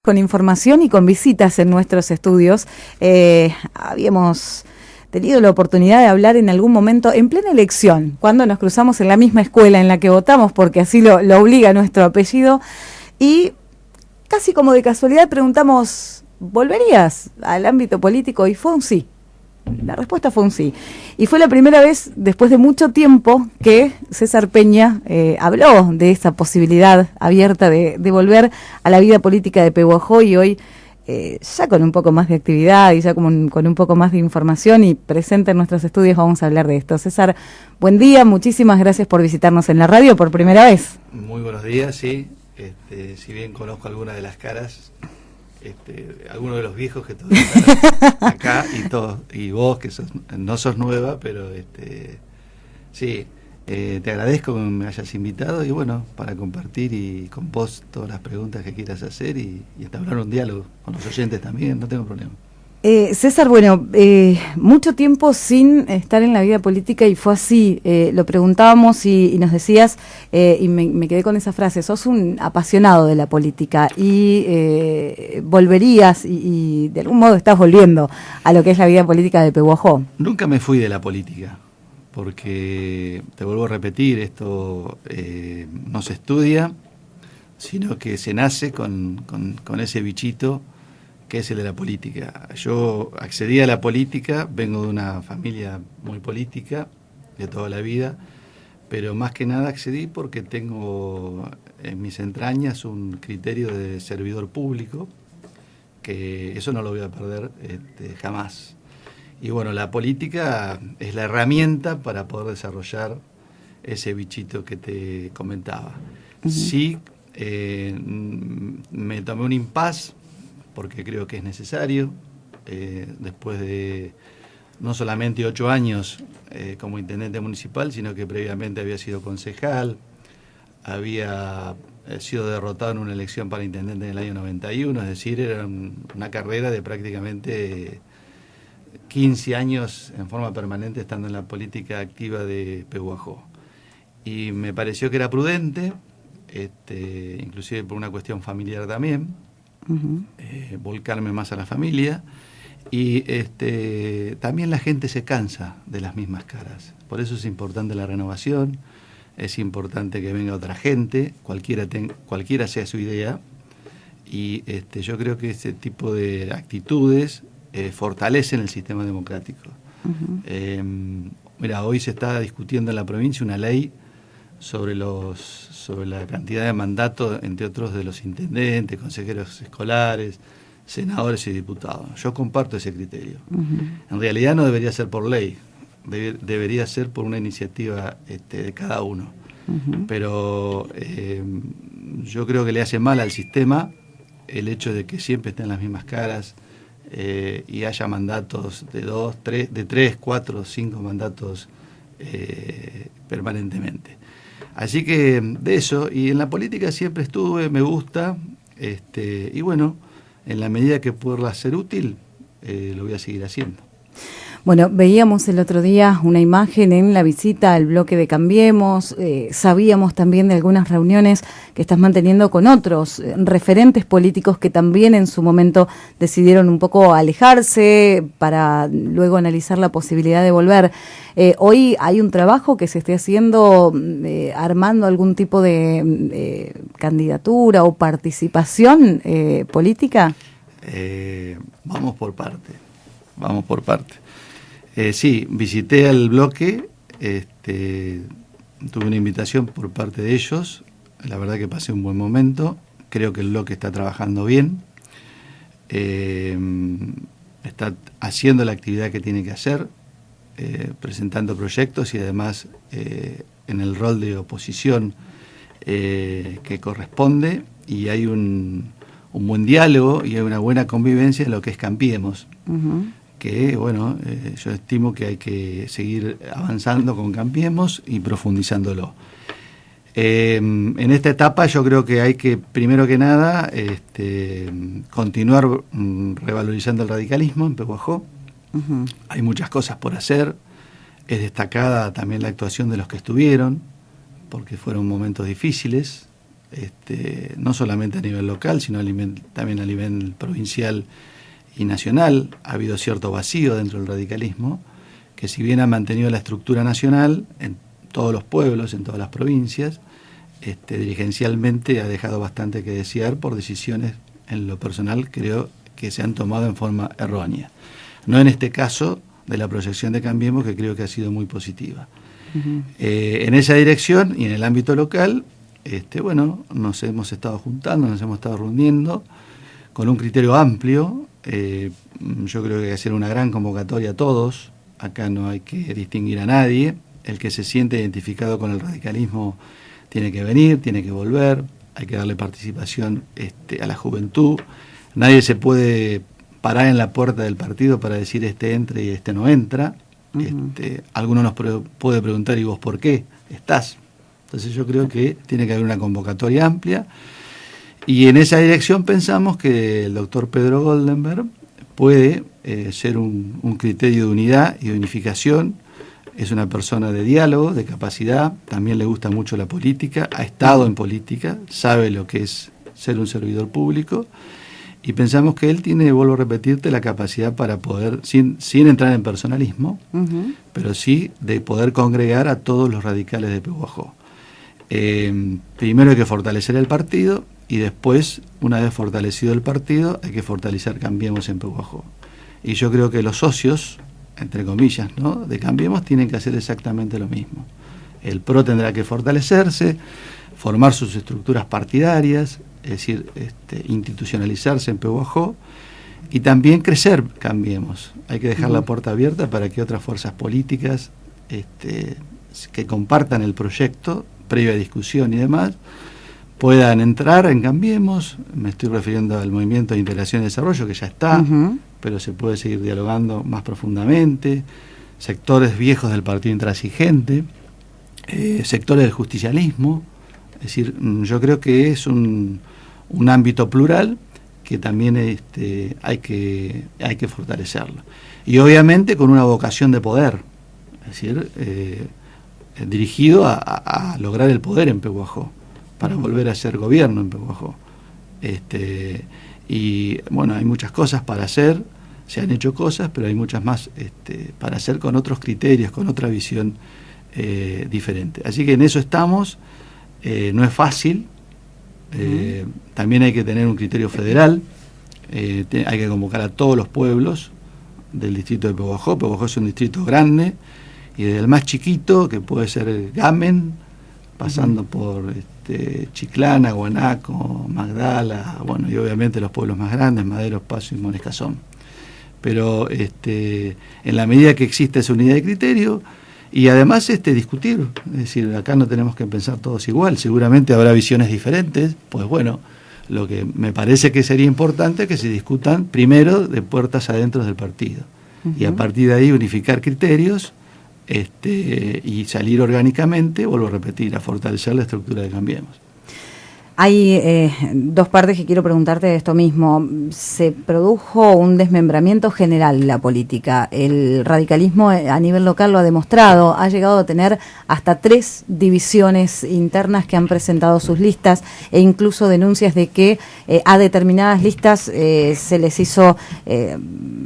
Con información y con visitas en nuestros estudios. Habíamos tenido la oportunidad de hablar en algún momento, en plena elección, cuando nos cruzamos en la misma escuela en la que votamos, porque así lo obliga nuestro apellido, y casi como de casualidad preguntamos, ¿volverías al ámbito político? Y fue un sí. La respuesta fue un sí. Y fue la primera vez, después de mucho tiempo, que César Peña habló de esa posibilidad abierta de volver a la vida política de Pehuajó, y hoy, ya con un poco más de actividad y ya con un poco más de información y presente en nuestros estudios, vamos a hablar de esto. César, buen día, muchísimas gracias por visitarnos en la radio por primera vez. Muy buenos días, sí. Si bien conozco algunas de las caras, algunos de los viejos que todavía están acá y vos que no sos nueva, pero sí, te agradezco que me hayas invitado y bueno, para compartir y con vos todas las preguntas que quieras hacer y entablar un diálogo con los oyentes también, no tengo problema. César, bueno, mucho tiempo sin estar en la vida política y fue así, lo preguntábamos y nos decías, y me quedé con esa frase, sos un apasionado de la política y volverías y de algún modo estás volviendo a lo que es la vida política de Pehuajó. Nunca me fui de la política, porque te vuelvo a repetir, esto no se estudia, sino que se nace con ese bichito que es el de la política. Yo accedí a la política, vengo de una familia muy política de toda la vida, pero más que nada accedí porque tengo en mis entrañas un criterio de servidor público, que eso no lo voy a perder jamás. Y bueno, la política es la herramienta para poder desarrollar ese bichito que te comentaba. Uh-huh. Sí, me tomé un impasse, porque creo que es necesario, después de no solamente 8 años como intendente municipal, sino que previamente había sido concejal, había sido derrotado en una elección para intendente en el año 91, es decir, era una carrera de prácticamente 15 años en forma permanente estando en la política activa de Pehuajó. Y me pareció que era prudente, inclusive por una cuestión familiar también, uh-huh. Volcarme más a la familia y también la gente se cansa de las mismas caras, por eso es importante la renovación, es importante que venga otra gente, cualquiera sea su idea, y yo creo que este tipo de actitudes fortalecen el sistema democrático. Uh-huh. Mira, hoy se está discutiendo en la provincia una ley sobre la cantidad de mandatos, entre otros, de los intendentes, consejeros escolares, senadores y diputados. Yo comparto ese criterio. Uh-huh. En realidad no debería ser por ley, debería ser por una iniciativa de cada uno. Uh-huh. Pero yo creo que le hace mal al sistema el hecho de que siempre estén las mismas caras y haya mandatos de 3, 4, 5 mandatos permanentemente. Así que de eso, y en la política siempre estuve, me gusta, y bueno, en la medida que pueda ser útil, lo voy a seguir haciendo. Bueno, veíamos el otro día una imagen en la visita al bloque de Cambiemos, sabíamos también de algunas reuniones que estás manteniendo con otros referentes políticos que también en su momento decidieron un poco alejarse para luego analizar la posibilidad de volver. Hoy hay un trabajo que se esté haciendo, armando algún tipo de candidatura o participación política. Vamos por parte. Sí, visité el bloque, tuve una invitación por parte de ellos, la verdad que pasé un buen momento, creo que el bloque está trabajando bien, está haciendo la actividad que tiene que hacer, presentando proyectos y además en el rol de oposición que corresponde, y hay un buen diálogo y hay una buena convivencia en lo que es Cambiemos. Uh-huh. Que bueno, yo estimo que hay que seguir avanzando con Cambiemos y profundizándolo. En esta etapa yo creo que hay que, primero que nada, continuar revalorizando el radicalismo en Pehuajó. Uh-huh. Hay muchas cosas por hacer, es destacada también la actuación de los que estuvieron, porque fueron momentos difíciles, no solamente a nivel local, sino también a nivel provincial y nacional. Ha habido cierto vacío dentro del radicalismo, que si bien ha mantenido la estructura nacional en todos los pueblos, en todas las provincias, dirigencialmente ha dejado bastante que desear por decisiones, en lo personal, creo que se han tomado en forma errónea. No en este caso de la proyección de Cambiemos, que creo que ha sido muy positiva. En esa dirección y en el ámbito local, nos hemos estado juntando, nos hemos estado reuniendo con un criterio amplio. Yo creo que hay que hacer una gran convocatoria a todos. Acá no hay que distinguir a nadie. El que se siente identificado con el radicalismo tiene que venir, tiene que volver. Hay que darle participación a la juventud. Nadie se puede parar en la puerta del partido para decir entre y no entra. Alguno nos puede preguntar, ¿y vos por qué estás? Entonces yo creo que tiene que haber una convocatoria amplia, y en esa dirección pensamos que el doctor Pedro Goldenberg puede ser un criterio de unidad y de unificación. Es una persona de diálogo, de capacidad, también le gusta mucho la política, ha estado en política, sabe lo que es ser un servidor público, y pensamos que él tiene, vuelvo a repetirte, la capacidad para poder, sin entrar en personalismo, pero sí de poder congregar a todos los radicales de Pehuajó. Primero hay que fortalecer el partido, y después, una vez fortalecido el partido, hay que fortalecer Cambiemos en Pehuajó. Y yo creo que los socios, entre comillas, ¿no?, de Cambiemos tienen que hacer exactamente lo mismo. El PRO tendrá que fortalecerse, formar sus estructuras partidarias, es decir, institucionalizarse en Pehuajó, y también crecer Cambiemos. Hay que dejar la puerta abierta para que otras fuerzas políticas que compartan el proyecto, previa discusión y demás, puedan entrar en Cambiemos. Me estoy refiriendo al Movimiento de Integración y Desarrollo, que ya está, pero se puede seguir dialogando más profundamente. Sectores viejos del partido intransigente, sectores del justicialismo. Es decir, yo creo que es un ámbito plural que también hay que fortalecerlo. Y obviamente con una vocación de poder, es decir, dirigido a lograr el poder en Pehuajó, para volver a ser gobierno en Pehuajó. Y bueno, hay muchas cosas para hacer, se han hecho cosas, pero hay muchas más para hacer con otros criterios, con otra visión diferente. Así que en eso estamos. No es fácil. También hay que tener un criterio federal. Hay que convocar a todos los pueblos del distrito de Pehuajó. Pehuajó es un distrito grande, y desde el más chiquito, que puede ser el Gamen, pasando por Chiclana, Guanaco, Magdala, bueno, y obviamente los pueblos más grandes, Madero, Paso y Monescazón. Pero en la medida que existe esa unidad de criterio, y además discutir, es decir, acá no tenemos que pensar todos igual, seguramente habrá visiones diferentes, pues bueno, lo que me parece que sería importante es que se discutan primero de puertas adentro del partido, y a partir de ahí unificar criterios, y salir orgánicamente, vuelvo a repetir, a fortalecer la estructura de Cambiemos. Hay dos partes que quiero preguntarte de esto mismo. Se produjo un desmembramiento general de la política. El radicalismo a nivel local lo ha demostrado. Ha llegado a tener hasta 3 divisiones internas que han presentado sus listas, e incluso denuncias de que a determinadas listas se les hizo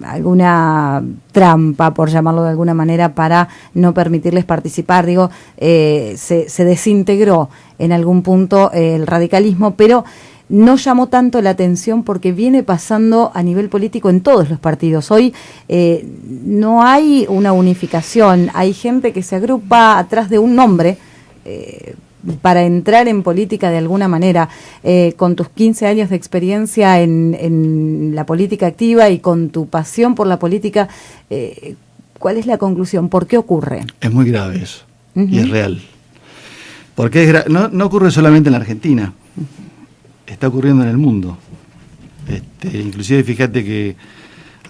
alguna trampa, por llamarlo de alguna manera, para no permitirles participar. Digo, se desintegró en algún punto el radicalismo, pero no llamó tanto la atención porque viene pasando a nivel político en todos los partidos. Hoy no hay una unificación, hay gente que se agrupa atrás de un nombre para entrar en política de alguna manera. Con tus 15 años de experiencia en la política activa y con tu pasión por la política, ¿cuál es la conclusión? ¿Por qué ocurre? Es muy grave eso, y es real. Porque no ocurre solamente en la Argentina, está ocurriendo en el mundo. Inclusive fíjate que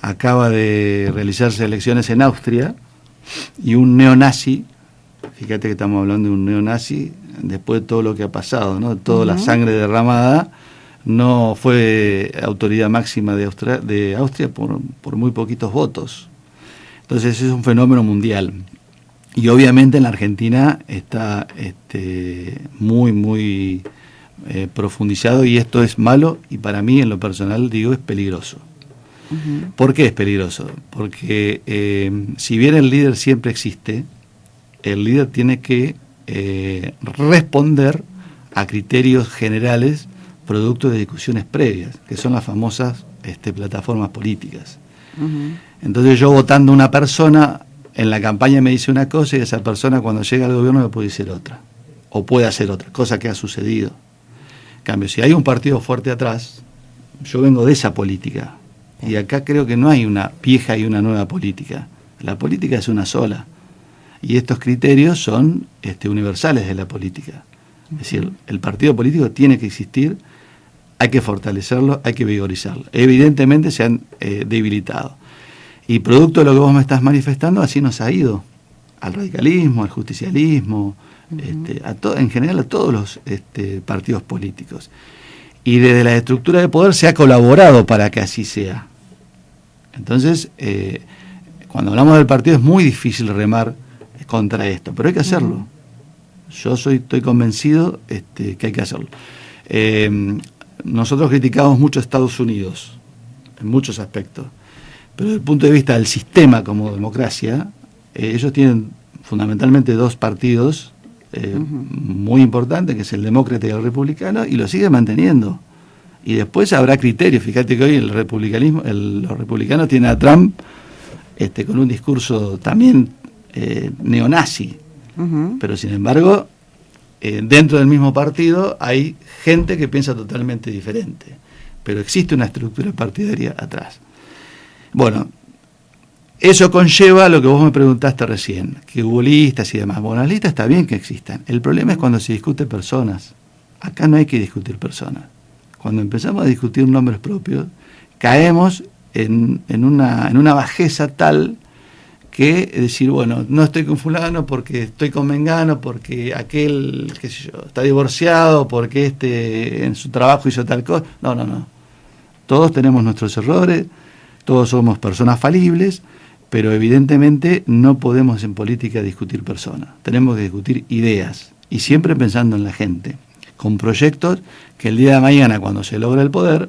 acaba de realizarse elecciones en Austria, y un neonazi, fíjate que estamos hablando de un neonazi, después de todo lo que ha pasado, ¿no? Toda la sangre derramada, no fue autoridad máxima de Austria por muy poquitos votos. Entonces es un fenómeno mundial. Y obviamente en la Argentina está muy profundizado, y esto es malo, y para mí en lo personal digo es peligroso. Uh-huh. ¿Por qué es peligroso? Porque si bien el líder siempre existe, el líder tiene que responder a criterios generales producto de discusiones previas, que son las famosas plataformas políticas. Uh-huh. Entonces yo, votando a una persona, en la campaña me dice una cosa, y esa persona cuando llega al gobierno me puede decir otra, o puede hacer otra, cosa que ha sucedido. En cambio, si hay un partido fuerte atrás, yo vengo de esa política, y acá creo que no hay una vieja y una nueva política. La política es una sola, y estos criterios son universales de la política. Es decir, el partido político tiene que existir, hay que fortalecerlo, hay que vigorizarlo. Evidentemente se han debilitado. Y producto de lo que vos me estás manifestando, así nos ha ido al radicalismo, al justicialismo, uh-huh. En general a todos los partidos políticos. Y desde la estructura de poder se ha colaborado para que así sea. Entonces, cuando hablamos del partido es muy difícil remar contra esto, pero hay que hacerlo. Uh-huh. Yo estoy convencido que hay que hacerlo. Nosotros criticamos mucho a Estados Unidos, en muchos aspectos, pero desde el punto de vista del sistema como democracia, ellos tienen fundamentalmente dos partidos uh-huh. muy importantes, que es el demócrata y el republicano, y lo siguen manteniendo. Y después habrá criterios. Fíjate que hoy los republicanos tienen a Trump con un discurso también neonazi, uh-huh. pero sin embargo dentro del mismo partido hay gente que piensa totalmente diferente, pero existe una estructura partidaria atrás. Bueno, eso conlleva lo que vos me preguntaste recién, que hubo listas y demás. Bueno, las listas está bien que existan, el problema es cuando se discute personas. Acá no hay que discutir personas. Cuando empezamos a discutir nombres propios, caemos en una bajeza tal que decir, bueno, no estoy con fulano porque estoy con mengano, porque aquel, qué sé yo, está divorciado, porque en su trabajo hizo tal cosa. No. Todos tenemos nuestros errores, todos somos personas falibles, pero evidentemente no podemos en política discutir personas. Tenemos que discutir ideas, y siempre pensando en la gente, con proyectos que el día de mañana, cuando se logra el poder,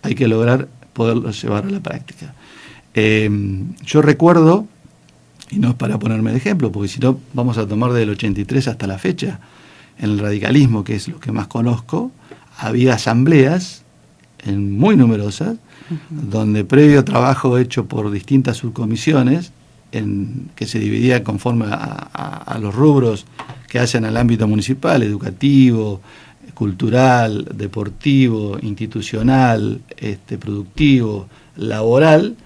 hay que lograr poderlo llevar a la práctica. Yo recuerdo, y no es para ponerme de ejemplo, porque si no vamos a tomar del 83 hasta la fecha, en el radicalismo, que es lo que más conozco, había asambleas muy numerosas, uh-huh. donde previo trabajo hecho por distintas subcomisiones, que se dividía conforme a los rubros que hacen al ámbito municipal, educativo, cultural, deportivo, institucional, productivo, laboral.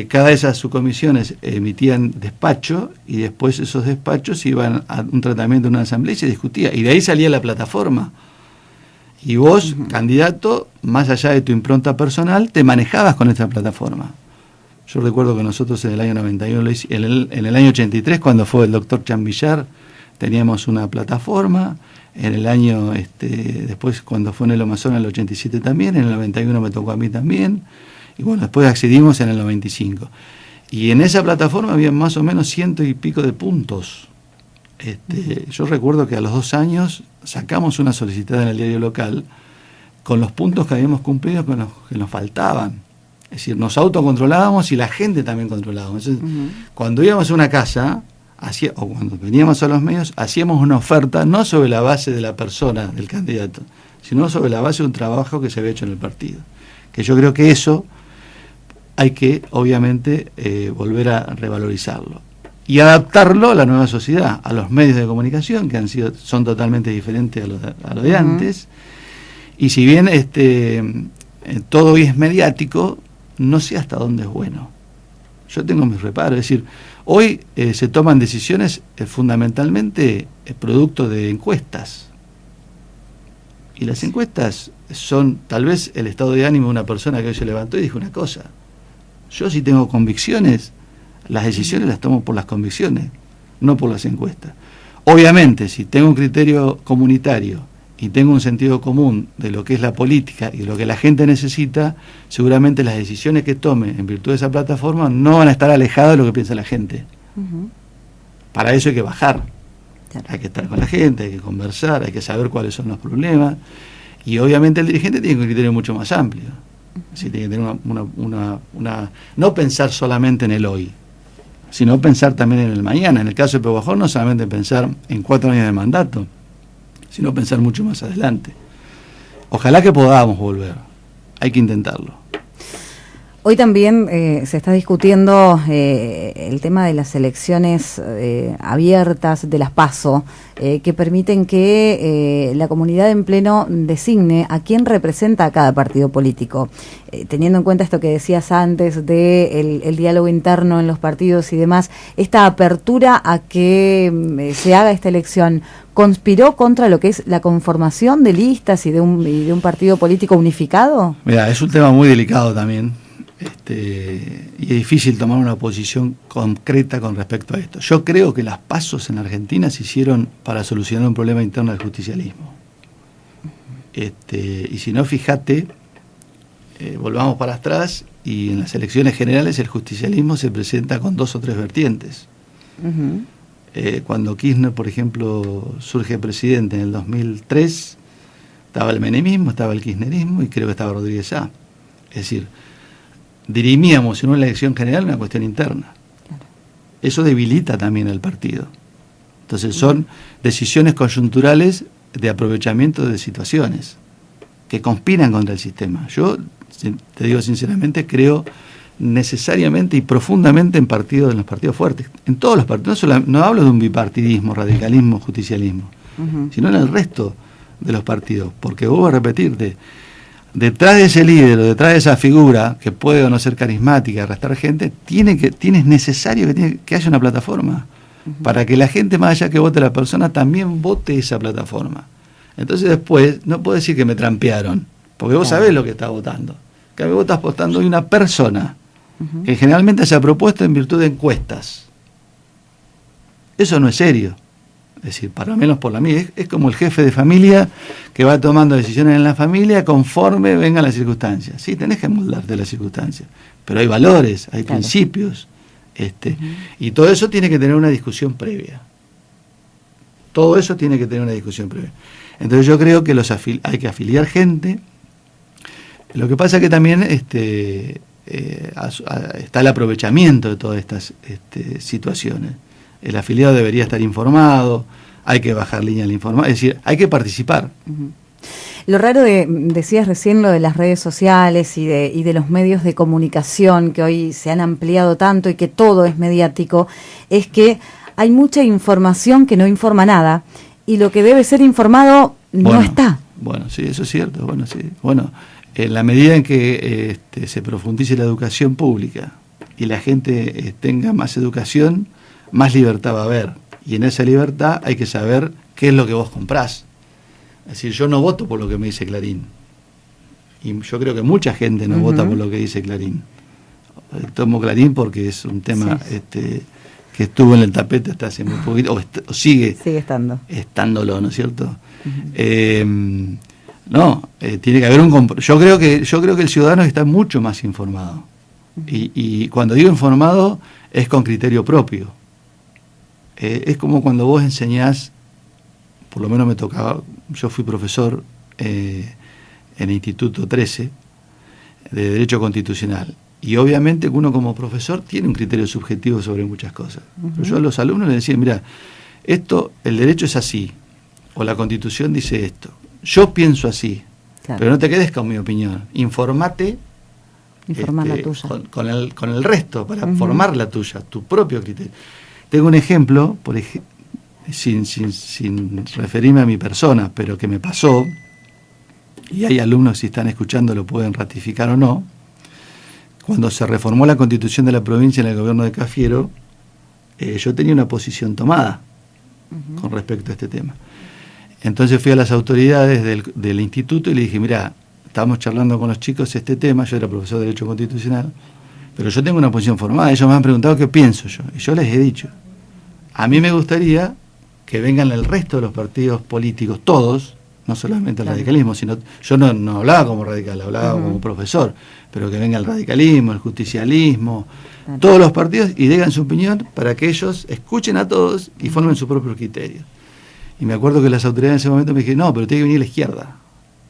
Cada de esas subcomisiones emitían despacho, y después esos despachos iban a un tratamiento en una asamblea y se discutía, y de ahí salía la plataforma. Y vos, uh-huh. candidato, más allá de tu impronta personal, te manejabas con esta plataforma. Yo recuerdo que nosotros en el año 91, en el año 83, cuando fue el doctor Chambillar, teníamos una plataforma. En el año, después cuando fue en el Amazonas, en el 87 también, en el 91 me tocó a mí también. Y bueno, después accedimos en el 95. Y en esa plataforma había más o menos 100 y pico de puntos. Yo recuerdo que a los 2 años sacamos una solicitada en el diario local con los puntos que habíamos cumplido, con los que nos faltaban. Es decir, nos autocontrolábamos y la gente también controlábamos. Entonces, uh-huh. cuando íbamos a una casa, o cuando veníamos a los medios, hacíamos una oferta no sobre la base de la persona, del candidato, sino sobre la base de un trabajo que se había hecho en el partido. Que yo creo que eso hay que, obviamente, volver a revalorizarlo y adaptarlo a la nueva sociedad, a los medios de comunicación, que son totalmente diferentes a lo de uh-huh. antes. Y si bien todo hoy es mediático, no sé hasta dónde es bueno. Yo tengo mis reparos, es decir, hoy se toman decisiones fundamentalmente producto de encuestas. Y las encuestas son tal vez el estado de ánimo de una persona que hoy se levantó y dijo una cosa. Yo, si tengo convicciones, las decisiones las tomo por las convicciones, no por las encuestas. Obviamente, si tengo un criterio comunitario y tengo un sentido común de lo que es la política y lo que la gente necesita, seguramente las decisiones que tome en virtud de esa plataforma no van a estar alejadas de lo que piensa la gente. Uh-huh. Para eso hay que bajar. Claro. Hay que estar con la gente, hay que conversar, hay que saber cuáles son los problemas, y obviamente el dirigente tiene un criterio mucho más amplio. Sí, tiene que tener no pensar solamente en el hoy, sino pensar también en el mañana. En el caso de Pego Bajón, no solamente pensar en 4 años de mandato, sino pensar mucho más adelante. Ojalá que podamos volver, hay que intentarlo. Hoy también se está discutiendo el tema de las elecciones abiertas, de las PASO, que permiten que la comunidad en pleno designe a quién representa a cada partido político. Teniendo en cuenta esto que decías antes de el diálogo interno en los partidos y demás, esta apertura a que se haga esta elección, ¿conspiró contra lo que es la conformación de listas y de un partido político unificado? Mira, es un tema muy delicado también. Y es difícil tomar una posición concreta con respecto a esto. Yo creo que las PASOs en Argentina se hicieron para solucionar un problema interno del justicialismo. Y si no, fíjate, volvamos para atrás, y en las elecciones generales el justicialismo se presenta con 2 o 3 vertientes. Cuando Kirchner, por ejemplo, surge presidente en el 2003, estaba el menemismo, estaba el kirchnerismo y creo que estaba Rodríguez Sá. Es decir, dirimíamos en una elección general una cuestión interna. Claro. Eso debilita también al partido. Entonces son decisiones coyunturales de aprovechamiento de situaciones que conspiran contra el sistema. Yo, te digo sinceramente, creo necesariamente y profundamente en los partidos fuertes, en todos los partidos. No hablo de un bipartidismo, radicalismo, justicialismo, sino en el resto de los partidos, porque vuelvo a repetirte, detrás de ese líder o detrás de esa figura que puede o no ser carismática, arrastrar gente, es necesario que haya una plataforma para que la gente, más allá que vote la persona, también vote esa plataforma. Entonces después no puedo decir que me trampearon, porque vos sabés lo que estás votando, que vos estás votando de una persona que generalmente se ha propuesto en virtud de encuestas. Eso no es serio. Es decir, para menos por la mía, es como el jefe de familia que va tomando decisiones en la familia conforme vengan las circunstancias. Sí, tenés que moldarte las circunstancias, pero hay valores, hay principios, y todo eso tiene que tener una discusión previa. Todo eso tiene que tener una discusión previa. Entonces yo creo que hay que afiliar gente. Lo que pasa es que también está el aprovechamiento de todas estas situaciones. El afiliado debería estar informado, hay que bajar línea de la información, es decir, hay que participar. Lo raro decías recién lo de las redes sociales y de los medios de comunicación que hoy se han ampliado tanto y que todo es mediático, es que hay mucha información que no informa nada y lo que debe ser informado no está. Bueno, sí, eso es cierto. Bueno, sí. Bueno, en la medida en que se profundice la educación pública y la gente tenga más educación, más libertad va a haber, y en esa libertad hay que saber qué es lo que vos comprás. Es decir, yo no voto por lo que me dice Clarín, y yo creo que mucha gente no vota por lo que dice Clarín. Tomo Clarín porque es un tema que estuvo en el tapete hasta hace muy poquito, o sigue estándolo, ¿no es cierto? Tiene que haber yo creo que el ciudadano está mucho más informado, y cuando digo informado es con criterio propio. Es como cuando vos enseñás, por lo menos me tocaba, yo fui profesor en el Instituto 13 de Derecho Constitucional, y obviamente que uno como profesor tiene un criterio subjetivo sobre muchas cosas. Pero yo a los alumnos les decía, mira, el derecho es así, o la Constitución dice esto, yo pienso así, pero no te quedes con mi opinión, informate. Informar la tuya. Con el resto, para formar la tuya, tu propio criterio. Tengo un ejemplo, sin referirme a mi persona, pero que me pasó, y hay alumnos que si están escuchando lo pueden ratificar o no. Cuando se reformó la Constitución de la provincia en el gobierno de Cafiero, yo tenía una posición tomada con respecto a este tema. Entonces fui a las autoridades del instituto y le dije, mira, estábamos charlando con los chicos este tema, yo era profesor de Derecho Constitucional, pero yo tengo una posición formada, ellos me han preguntado qué pienso yo, y yo les he dicho, a mí me gustaría que vengan el resto de los partidos políticos, todos, no solamente el radicalismo, sino, yo no hablaba como radical, hablaba como profesor, pero que venga el radicalismo, el justicialismo, todos los partidos, y digan su opinión para que ellos escuchen a todos y formen su propio criterio. Y me acuerdo que las autoridades en ese momento me dijeron, no, pero tiene que venir a la izquierda.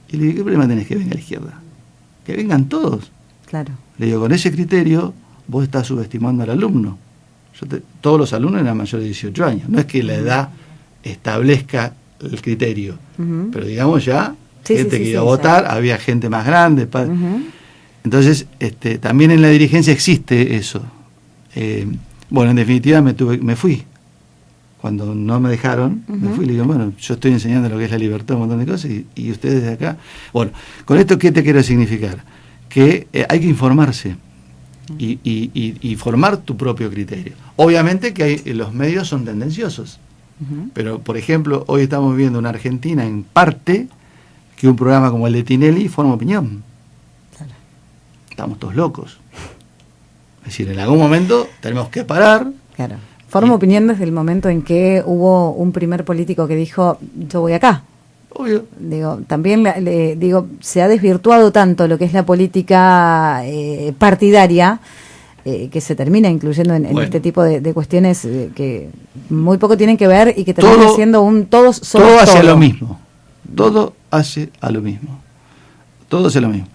Y le dije, ¿qué problema tenés que venga a la izquierda? Que vengan todos. Claro. Le digo, con ese criterio vos estás subestimando al alumno. Todos los alumnos eran mayores de 18 años. No es que la edad establezca el criterio, pero digamos ya, gente que iba a votar, había gente más grande. Entonces, también en la dirigencia existe eso. Bueno, en definitiva me fui. Cuando no me dejaron, me fui y le digo, bueno, yo estoy enseñando lo que es la libertad, un montón de cosas, y ustedes de acá. Bueno, con esto, ¿qué te quiero significar? Que hay que informarse y formar tu propio criterio. Obviamente que los medios son tendenciosos, pero, por ejemplo, hoy estamos viendo una Argentina en parte que un programa como el de Tinelli forma opinión. Claro. Estamos todos locos. Es decir, en algún momento tenemos que parar. Claro. Forma opinión desde el momento en que hubo un primer político que dijo, yo voy acá. Obvio. Digo, también se ha desvirtuado tanto lo que es la política partidaria, que se termina incluyendo en este tipo de cuestiones que muy poco tienen que ver y que termina siendo todos somos todo hace lo mismo. Todo hace a lo mismo. Todo hace lo mismo.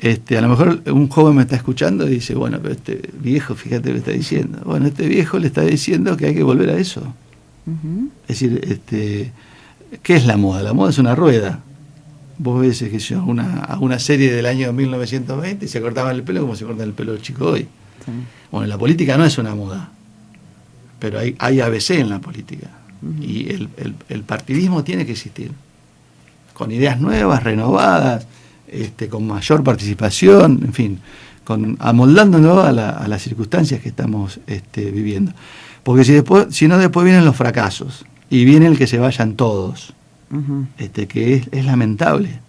A lo mejor un joven me está escuchando y dice, bueno, pero este viejo, fíjate lo que está diciendo. Bueno, este viejo le está diciendo que hay que volver a eso. Es decir, ¿qué es la moda? La moda es una rueda. Vos ves que yo una serie del año 1920 y se cortaban el pelo como se corta el pelo del chico hoy. Sí. Bueno, la política no es una moda, pero hay ABC en la política. Y el partidismo tiene que existir, con ideas nuevas, renovadas, con mayor participación, en fin, amoldándonos a las circunstancias que estamos viviendo. Porque si no después vienen los fracasos y viene el que se vayan todos, que es lamentable,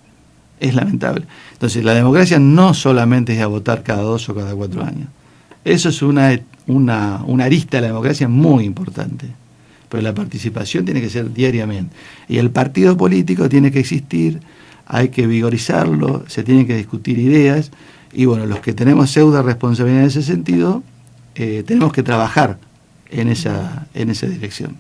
es lamentable. Entonces la democracia no solamente es a votar cada 2 o cada 4 años. Eso es una arista de la democracia muy importante. Pero la participación tiene que ser diariamente. Y el partido político tiene que existir, hay que vigorizarlo, se tienen que discutir ideas. Y bueno, los que tenemos pseudo responsabilidad en ese sentido, tenemos que trabajar en esa dirección.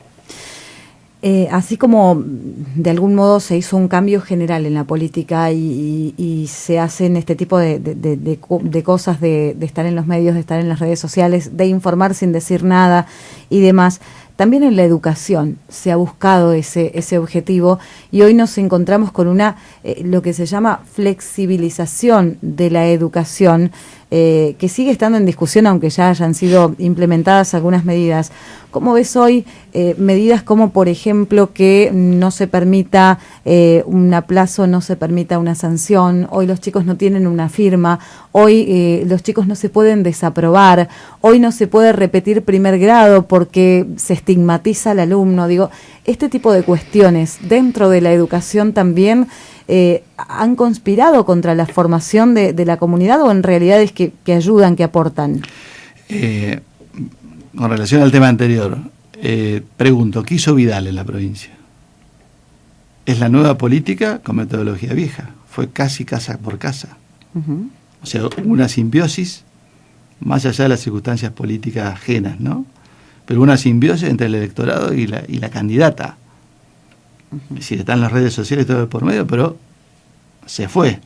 Así como de algún modo se hizo un cambio general en la política y se hacen este tipo de cosas, de estar en los medios, de estar en las redes sociales, de informar sin decir nada y demás, también en la educación se ha buscado ese objetivo y hoy nos encontramos con lo que se llama flexibilización de la educación, que sigue estando en discusión aunque ya hayan sido implementadas algunas medidas. ¿Cómo ves hoy medidas como, por ejemplo, que no se permita un aplazo, no se permita una sanción? Hoy los chicos no tienen una firma, hoy los chicos no se pueden desaprobar, hoy no se puede repetir primer grado porque se estigmatiza al alumno. Digo, este tipo de cuestiones dentro de la educación también han conspirado contra la formación de la comunidad, o en realidad es que ayudan, que aportan. Con relación al tema anterior, pregunto, ¿qué hizo Vidal en la provincia? Es la nueva política con metodología vieja. Fue casi casa por casa. O sea, hubo una simbiosis, más allá de las circunstancias políticas ajenas, ¿no? Pero una simbiosis entre el electorado y la candidata. Es decir, están las redes sociales todo por medio, pero se fue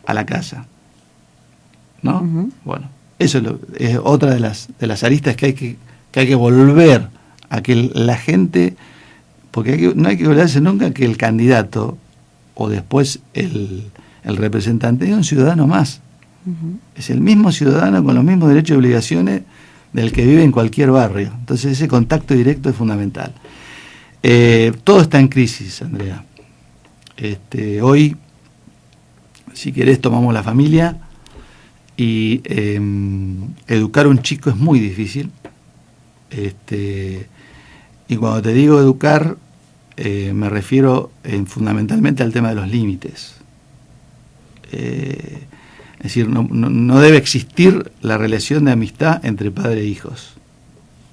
a la casa, ¿no? Bueno, eso es otra de las aristas que hay que volver a que la gente, porque no hay que olvidarse nunca que el candidato o después el representante es un ciudadano más. Es el mismo ciudadano con los mismos derechos y obligaciones del que vive en cualquier barrio. Entonces ese contacto directo es fundamental. Todo está en crisis, Andrea. Hoy, si querés, tomamos la familia y educar a un chico es muy difícil. Y cuando te digo educar, me refiero fundamentalmente al tema de los límites. Es decir, no debe existir la relación de amistad entre padre e hijos.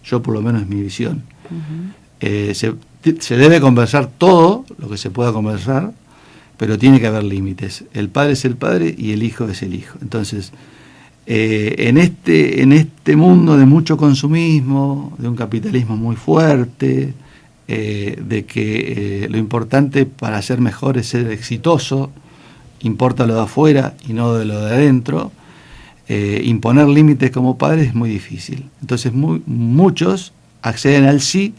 Yo por lo menos es mi visión. Se debe conversar todo lo que se pueda conversar, pero tiene que haber límites. El padre es el padre y el hijo es el hijo. Entonces, en este mundo de mucho consumismo, de un capitalismo muy fuerte, de que lo importante para ser mejor es ser exitoso, importa lo de afuera y no de lo de adentro. Imponer límites como padres es muy difícil. Entonces muchos acceden al sí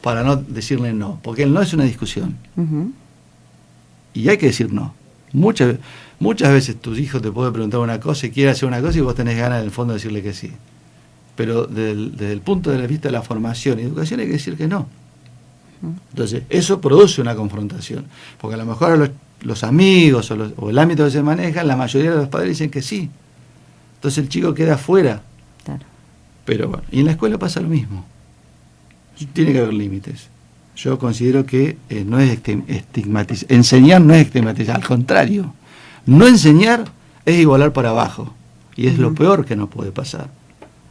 para no decirle no, porque el no es una discusión. Uh-huh. Y hay que decir no. Muchas veces tus hijos te pueden preguntar una cosa y quiere hacer una cosa y vos tenés ganas en el fondo de decirle que sí. Pero desde el punto de vista de la formación y educación hay que decir que no. Entonces, eso produce una confrontación. Porque a lo mejor los amigos o el ámbito que se maneja, la mayoría de los padres dicen que sí. Entonces el chico queda afuera. Claro. Pero bueno, y en la escuela pasa lo mismo. Tiene que haber límites. Yo considero que no es estigmatizar. Enseñar no es estigmatizar, al contrario. No enseñar es igualar para abajo. Y es lo peor que nos puede pasar.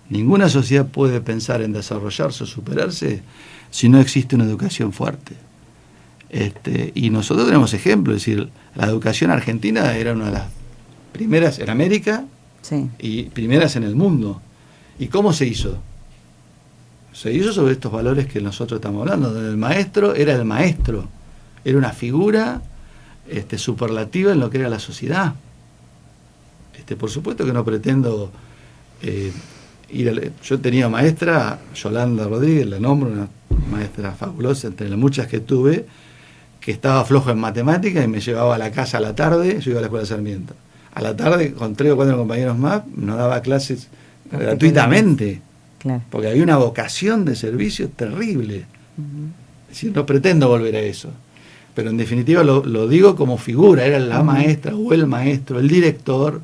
Ninguna sociedad puede pensar en desarrollarse o superarse si no existe una educación fuerte. Y nosotros tenemos ejemplos, es decir, la educación argentina era una de las primeras en América, sí, y primeras en el mundo. ¿Y cómo se hizo? Se hizo sobre estos valores que nosotros estamos hablando, donde el maestro, era una figura superlativa en lo que era la sociedad. Por supuesto que no pretendo yo tenía maestra, Yolanda Rodríguez, la nombro, una maestra fabulosa, entre las muchas que tuve, que estaba flojo en matemáticas y me llevaba a la casa a la tarde. Yo iba a la escuela de Sarmiento. A la tarde, con 3 o 4 compañeros más, nos daba clases gratuitamente. Claro. Porque había una vocación de servicio terrible. Uh-huh. Es decir, no pretendo volver a eso. Pero en definitiva lo digo como figura, era la maestra o el maestro, el director.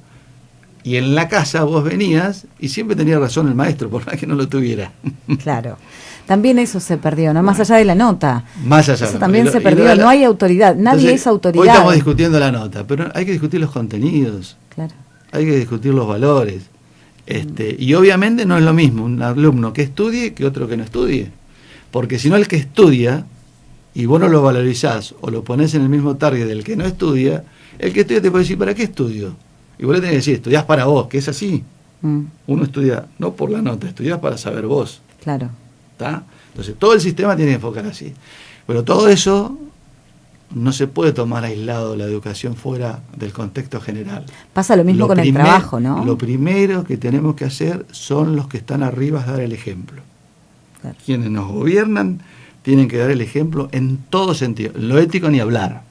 Y en la casa vos venías y siempre tenía razón el maestro, por más que no lo tuviera. Claro. También eso se perdió, ¿no? Más allá de la nota. Más allá. Eso también se perdió, no hay autoridad, nadie Entonces, es autoridad. Hoy estamos discutiendo la nota, pero hay que discutir los contenidos. Claro. Hay que discutir los valores. Y obviamente no es lo mismo un alumno que estudie que otro que no estudie. Porque si no, el que estudia, y vos no lo valorizás o lo ponés en el mismo target del que no estudia, el que estudia te puede decir, ¿para qué estudio? Y vos le tenés que decir, estudiás para vos, que es así. Uno estudia no por la nota, estudiás para saber vos. Claro. ¿Está? Entonces todo el sistema tiene que enfocar así. Pero todo eso no se puede tomar aislado la educación fuera del contexto general. Pasa lo mismo con el trabajo, ¿no? Lo primero que tenemos que hacer son los que están arriba, es dar el ejemplo. Claro. Quienes nos gobiernan tienen que dar el ejemplo en todo sentido. En lo ético ni hablar.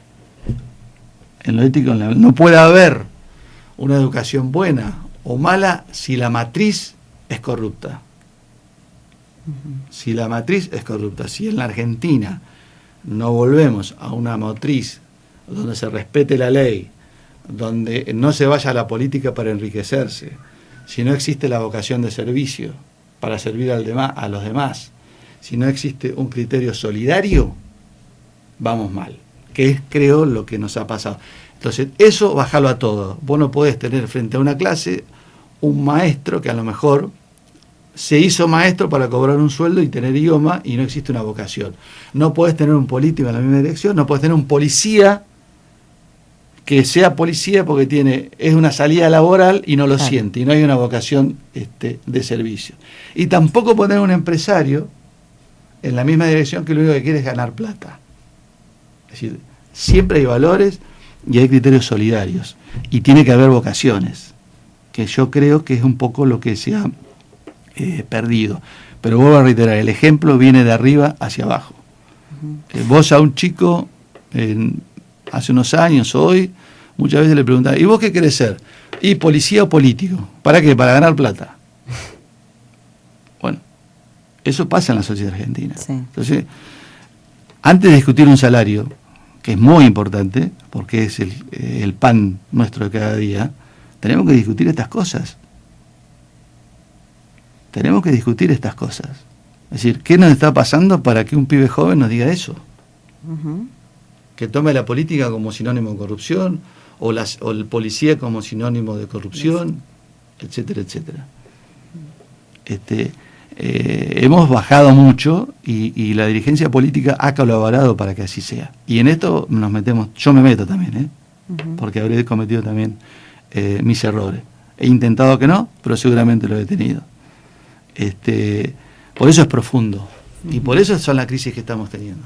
En lo ético no puede haber una educación buena o mala si la matriz es corrupta. Si la matriz es corrupta, si en la Argentina no volvemos a una matriz donde se respete la ley, donde no se vaya a la política para enriquecerse, si no existe la vocación de servicio para servir a los demás, si no existe un criterio solidario, vamos mal, que es, creo, lo que nos ha pasado. Entonces, eso bájalo a todo. Vos no podés tener frente a una clase un maestro que a lo mejor se hizo maestro para cobrar un sueldo y tener idioma y no existe una vocación. No podés tener un político en la misma dirección, no podés tener un policía que sea policía porque es una salida laboral y no lo siente, y no hay una vocación de servicio. Y tampoco podés tener un empresario en la misma dirección que lo único que quiere es ganar plata. Es decir, siempre hay valores y hay criterios solidarios. Y tiene que haber vocaciones, que yo creo que es un poco lo que se ha perdido. Pero vuelvo a reiterar, el ejemplo viene de arriba hacia abajo. Vos a un chico, hace unos años, hoy, muchas veces le preguntaba, ¿y vos qué querés ser? ¿Y policía o político? ¿Para qué? Para ganar plata. Bueno, eso pasa en la sociedad argentina. Sí. Entonces, antes de discutir un salario, que es muy importante, porque es el pan nuestro de cada día, tenemos que discutir estas cosas. Tenemos que discutir estas cosas. Es decir, ¿qué nos está pasando para que un pibe joven nos diga eso? Que tome la política como sinónimo de corrupción, o el policía como sinónimo de corrupción, etcétera, etcétera. Hemos bajado mucho y la dirigencia política ha colaborado para que así sea. Y en esto nos metemos, yo me meto también, porque habré cometido también mis errores. He intentado que no, pero seguramente lo he tenido. Por eso es profundo. Y por eso son las crisis que estamos teniendo.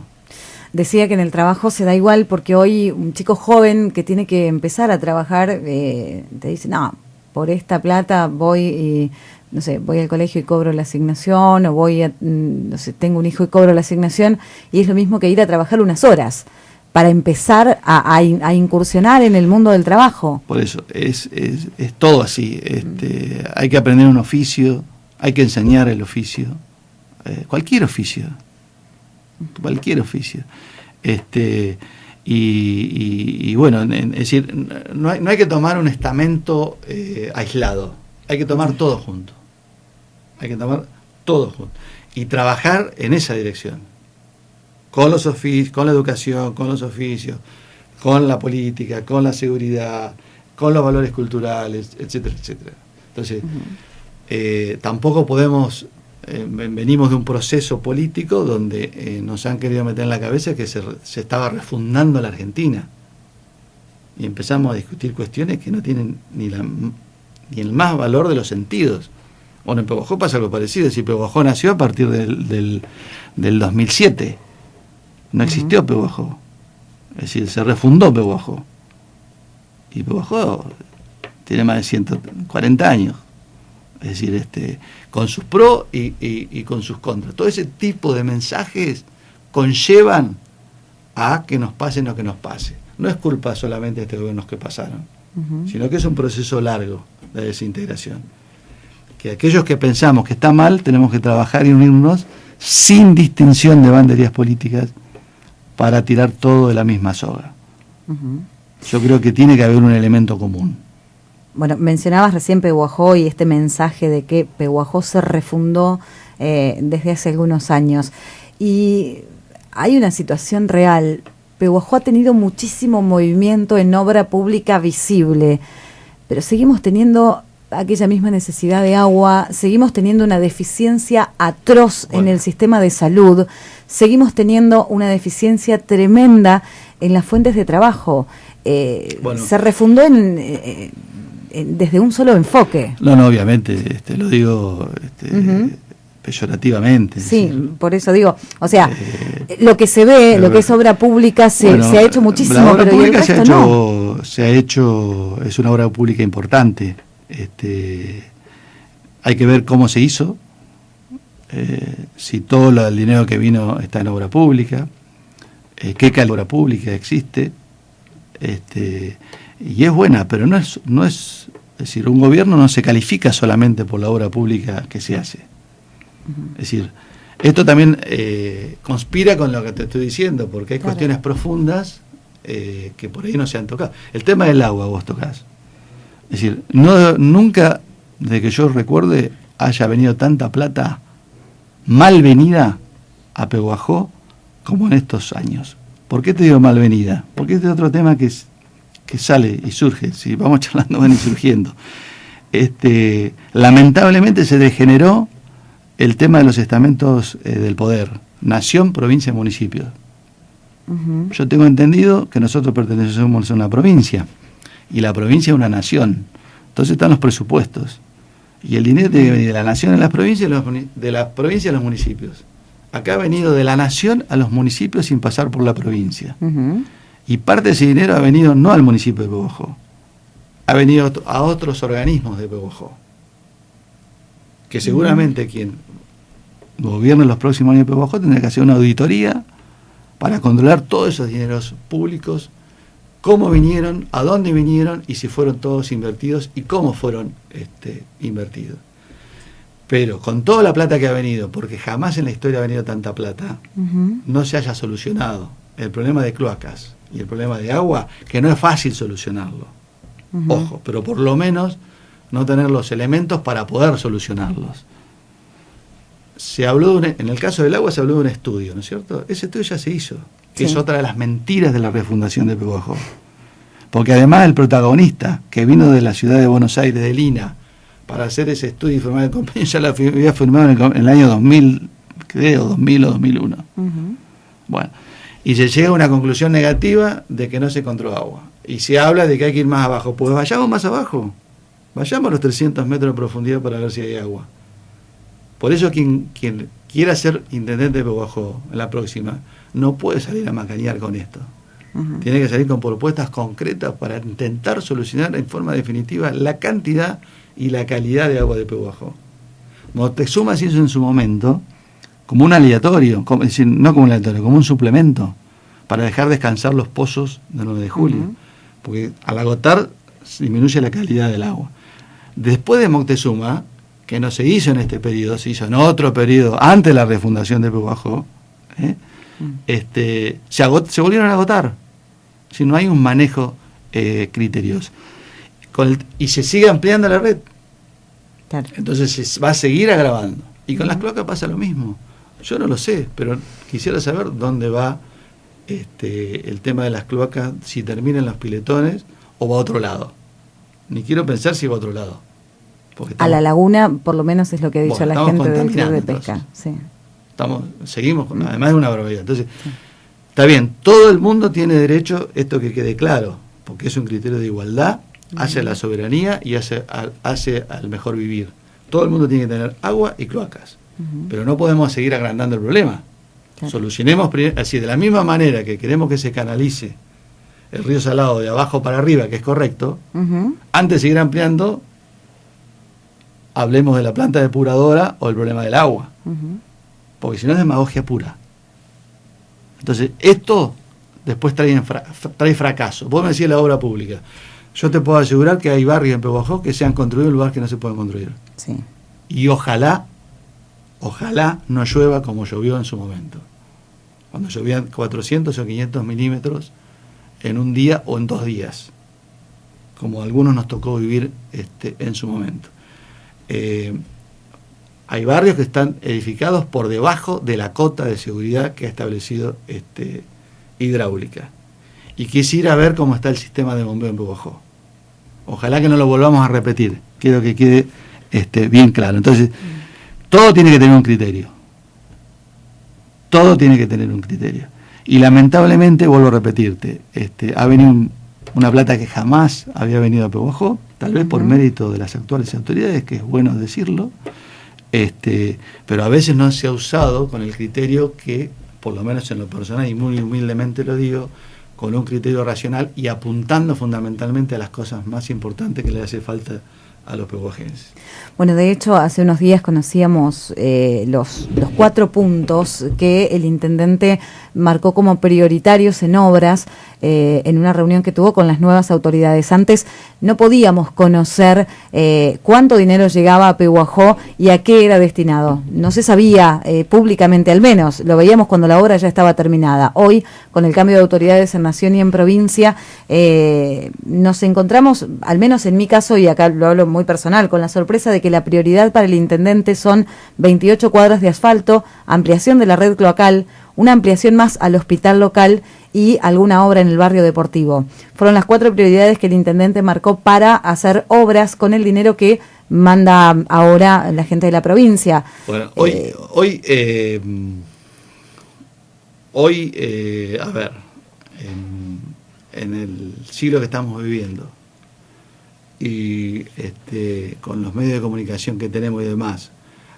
Decía que en el trabajo se da igual porque hoy un chico joven que tiene que empezar a trabajar te dice, no, por esta plata voy y, no sé, voy al colegio y cobro la asignación, o voy a, no sé, tengo un hijo y cobro la asignación, y es lo mismo que ir a trabajar unas horas para empezar a incursionar en el mundo del trabajo. Por eso, es todo así. Hay que aprender un oficio, hay que enseñar el oficio, cualquier oficio. Y bueno, es decir, no hay que tomar un estamento aislado, hay que tomar todo junto. Y trabajar en esa dirección, con los oficios, con la educación, con los oficios, con la política, con la seguridad, con los valores culturales, etcétera, etcétera. Entonces, tampoco podemos, venimos de un proceso político donde nos han querido meter en la cabeza que se estaba refundando la Argentina. Y empezamos a discutir cuestiones que no tienen ni el más valor de los sentidos. Bueno, en Pehuajó pasa algo parecido, es decir, Pehuajó nació a partir del 2007. No existió Pehuajó. Es decir, se refundó Pehuajó. Y Pehuajó tiene más de 140 años. Es decir, con sus pros y con sus contras. Todo ese tipo de mensajes conllevan a que nos pase lo que nos pase. No es culpa solamente de estos gobiernos que pasaron, sino que es un proceso largo de desintegración. Que aquellos que pensamos que está mal, tenemos que trabajar y unirnos sin distinción de banderías políticas para tirar todo de la misma soga. Yo creo que tiene que haber un elemento común. Bueno, mencionabas recién Pehuajó y este mensaje de que Pehuajó se refundó desde hace algunos años. Y hay una situación real. Pehuajó ha tenido muchísimo movimiento en obra pública visible, pero seguimos teniendo aquella misma necesidad de agua, seguimos teniendo una deficiencia atroz en el sistema de salud, seguimos teniendo una deficiencia tremenda en las fuentes de trabajo. Se refundó desde un solo enfoque. No, obviamente, lo digo peyorativamente. Sí, por eso digo, o sea, lo que se ve, lo que es obra pública se ha hecho muchísimo, la obra pero pública el resto no. Es una obra pública importante. Hay que ver cómo se hizo, si todo el dinero que vino está en obra pública, qué calidad de obra pública existe, y es buena, pero no es decir, un gobierno no se califica solamente por la obra pública que se hace. Es decir, esto también conspira con lo que te estoy diciendo, porque hay cuestiones profundas que por ahí no se han tocado. El tema del agua vos tocás. Es decir, nunca, desde que yo recuerde, haya venido tanta plata mal venida a Pehuajó como en estos años. ¿Por qué te digo mal venida? Porque este es otro tema que sale y surge, si vamos charlando van a ir surgiendo. Lamentablemente se degeneró el tema de los estamentos del poder, nación, provincia, municipio. Yo tengo entendido que nosotros pertenecemos a una provincia, y la provincia es una nación. Entonces están los presupuestos. Y el dinero tiene que venir de la nación a las provincias, de la provincia a los municipios. Acá ha venido de la nación a los municipios sin pasar por la provincia. Y parte de ese dinero ha venido no al municipio de Pehuajó, ha venido a otros organismos de Pehuajó. Que seguramente quien gobierne en los próximos años de Pehuajó tendrá que hacer una auditoría para controlar todos esos dineros públicos, cómo vinieron, a dónde vinieron y si fueron todos invertidos y cómo fueron invertidos. Pero con toda la plata que ha venido, porque jamás en la historia ha venido tanta plata, no se haya solucionado el problema de cloacas y el problema de agua, que no es fácil solucionarlo. Ojo, pero por lo menos no tener los elementos para poder solucionarlos. Se habló en el caso del agua se habló de un estudio, ¿no es cierto? Ese estudio ya se hizo, que es otra de las mentiras de la refundación de Pehuajó. Porque además el protagonista, que vino de la ciudad de Buenos Aires, de Lina, para hacer ese estudio y formar el convenio, ya lo había firmado en el año 2000, creo, 2000 o 2001. Bueno, y se llega a una conclusión negativa de que no se encontró agua. Y se habla de que hay que ir más abajo. Pues vayamos más abajo. Vayamos a los 300 metros de profundidad para ver si hay agua. Por eso quien quiera ser intendente de Pehuajó en la próxima, no puede salir a macanear con esto. Tiene que salir con propuestas concretas para intentar solucionar en forma definitiva la cantidad y la calidad de agua de Pehuajó. Moctezuma se hizo en su momento como un aleatorio, es decir, no como un aleatorio, como un suplemento, para dejar descansar los pozos del 9 de julio, porque al agotar disminuye la calidad del agua. Después de Moctezuma, que no se hizo en este periodo, se hizo en otro periodo, antes de la refundación de Pehuajó, se volvieron a agotar. Si no hay un manejo criterioso. Y se sigue ampliando la red. Claro. Entonces se va a seguir agravando. Y con las cloacas pasa lo mismo. Yo no lo sé, pero quisiera saber dónde va el tema de las cloacas, si termina en los piletones o va a otro lado. Ni quiero pensar si va a otro lado. A la laguna, por lo menos es lo que ha dicho la gente del Club de Pesca. Sí. Seguimos, además de una barbaridad. Entonces, está bien, todo el mundo tiene derecho, esto que quede claro, porque es un criterio de igualdad hacia la soberanía y hacia al mejor vivir. Todo el mundo tiene que tener agua y cloacas, pero no podemos seguir agrandando el problema. Claro. Solucionemos, así de la misma manera que queremos que se canalice el río Salado de abajo para arriba, que es correcto, antes de seguir ampliando, hablemos de la planta depuradora o el problema del agua, porque si no es demagogia pura. Entonces, esto después trae fracaso. Vos me decís la obra pública. Yo te puedo asegurar que hay barrios en Pehuajó que se han construido en lugares que no se pueden construir. Sí. Y ojalá no llueva como llovió en su momento. Cuando llovían 400 o 500 milímetros en un día o en 2 días. Como a algunos nos tocó vivir en su momento. Hay barrios que están edificados por debajo de la cota de seguridad que ha establecido hidráulica. Y quisiera ver cómo está el sistema de bombeo en Pehuajó. Ojalá que no lo volvamos a repetir. Quiero que quede bien claro. Entonces, todo tiene que tener un criterio. Todo tiene que tener un criterio. Y lamentablemente, vuelvo a repetirte, ha venido una plata que jamás había venido a Pehuajó, tal vez por mérito de las actuales autoridades, que es bueno decirlo, pero a veces no se ha usado con el criterio que, por lo menos en lo personal y muy humildemente lo digo, con un criterio racional y apuntando fundamentalmente a las cosas más importantes que le hace falta a los pehuajenses. Bueno, de hecho, hace unos días conocíamos los 4 puntos que el intendente marcó como prioritarios en obras en una reunión que tuvo con las nuevas autoridades. Antes no podíamos conocer cuánto dinero llegaba a Pehuajó y a qué era destinado. No se sabía públicamente, al menos, lo veíamos cuando la obra ya estaba terminada. Hoy, con el cambio de autoridades en Nación y en provincia, nos encontramos, al menos en mi caso, y acá lo hablo muy personal, con la sorpresa de que la prioridad para el intendente son 28 cuadras de asfalto, ampliación de la red cloacal, una ampliación más al hospital local y alguna obra en el barrio deportivo. Fueron las 4 prioridades que el intendente marcó para hacer obras con el dinero que manda ahora la gente de la provincia. Bueno, a ver, en el siglo que estamos viviendo y con los medios de comunicación que tenemos y demás,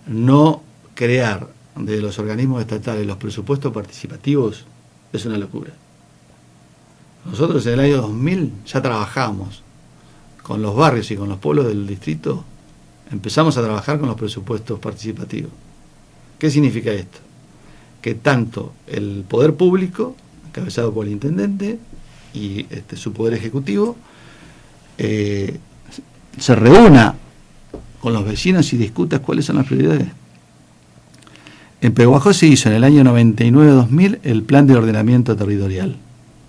no crear de los organismos estatales los presupuestos participativos es una locura. Nosotros en el año 2000 ya trabajamos con los barrios y con los pueblos del distrito, empezamos a trabajar con los presupuestos participativos. ¿Qué significa esto? Que tanto el poder público, encabezado por el intendente, y su poder ejecutivo, se reúna con los vecinos y discuta cuáles son las prioridades. En Pehuajó se hizo en el año 99-2000 el plan de ordenamiento territorial,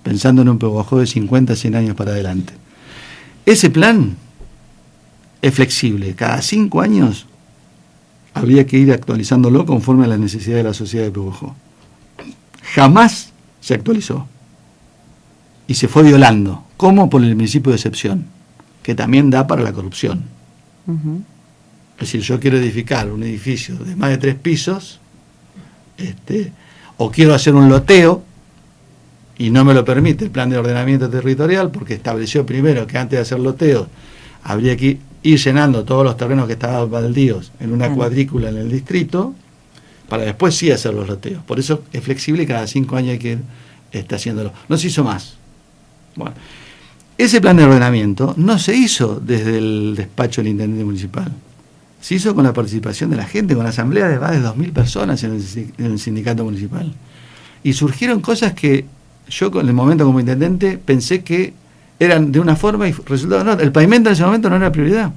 pensando en un Pehuajó de 50 a 100 años para adelante. Ese plan es flexible, cada 5 años habría que ir actualizándolo conforme a las necesidades de la sociedad de Pehuajó. Jamás se actualizó y se fue violando, como por el principio de excepción, que también da para la corrupción. Es decir, yo quiero edificar un edificio de más de 3 pisos, o quiero hacer un loteo y no me lo permite el plan de ordenamiento territorial, porque estableció primero que antes de hacer loteo habría que ir llenando todos los terrenos que estaban baldíos en una cuadrícula en el distrito, para después sí hacer los loteos. Por eso es flexible y cada 5 años hay que ir haciéndolo. No se hizo más. Bueno, ese plan de ordenamiento no se hizo desde el despacho del intendente municipal. Se hizo con la participación de la gente, con la asamblea de más de 2.000 personas en el sindicato municipal. Y surgieron cosas que yo en el momento como intendente pensé que eran de una forma y resultado no. El pavimento en ese momento no era prioridad.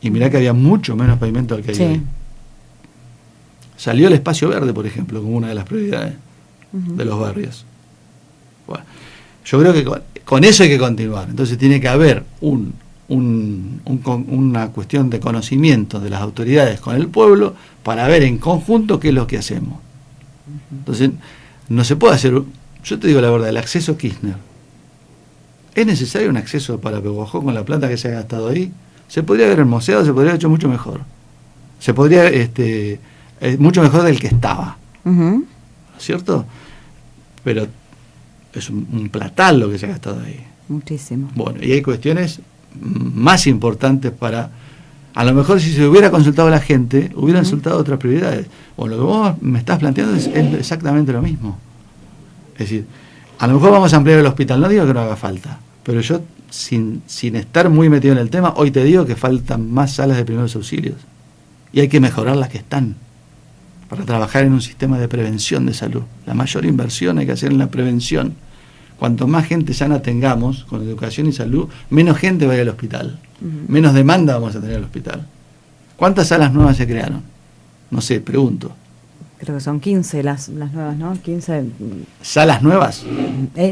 Y mirá que había mucho menos pavimento del que hay hoy. Salió el espacio verde, por ejemplo, como una de las prioridades de los barrios. Bueno, yo creo que con eso hay que continuar. Entonces tiene que haber una cuestión de conocimiento de las autoridades con el pueblo para ver en conjunto qué es lo que hacemos. Entonces, no se puede hacer, yo te digo la verdad, el acceso Kirchner. ¿Es necesario un acceso para Pehuajó con la plata que se ha gastado ahí? Se podría haber hermoseado, se podría haber hecho mucho mejor. Se podría, mucho mejor del que estaba. ¿No es cierto? Pero es un platal lo que se ha gastado ahí. Muchísimo. Bueno, y hay cuestiones más importantes para... A lo mejor si se hubiera consultado a la gente, hubieran consultado otras prioridades. Bueno, lo que vos me estás planteando es exactamente lo mismo. Es decir, a lo mejor vamos a ampliar el hospital, no digo que no haga falta, pero yo, sin estar muy metido en el tema, hoy te digo que faltan más salas de primeros auxilios. Y hay que mejorar las que están, para trabajar en un sistema de prevención de salud. La mayor inversión hay que hacer en la prevención. Cuanto más gente sana tengamos, con educación y salud, menos gente va a ir al hospital. Menos demanda vamos a tener al hospital. ¿Cuántas salas nuevas se crearon? No sé, pregunto. Creo que son 15 las nuevas, ¿no? 15. ¿Salas nuevas?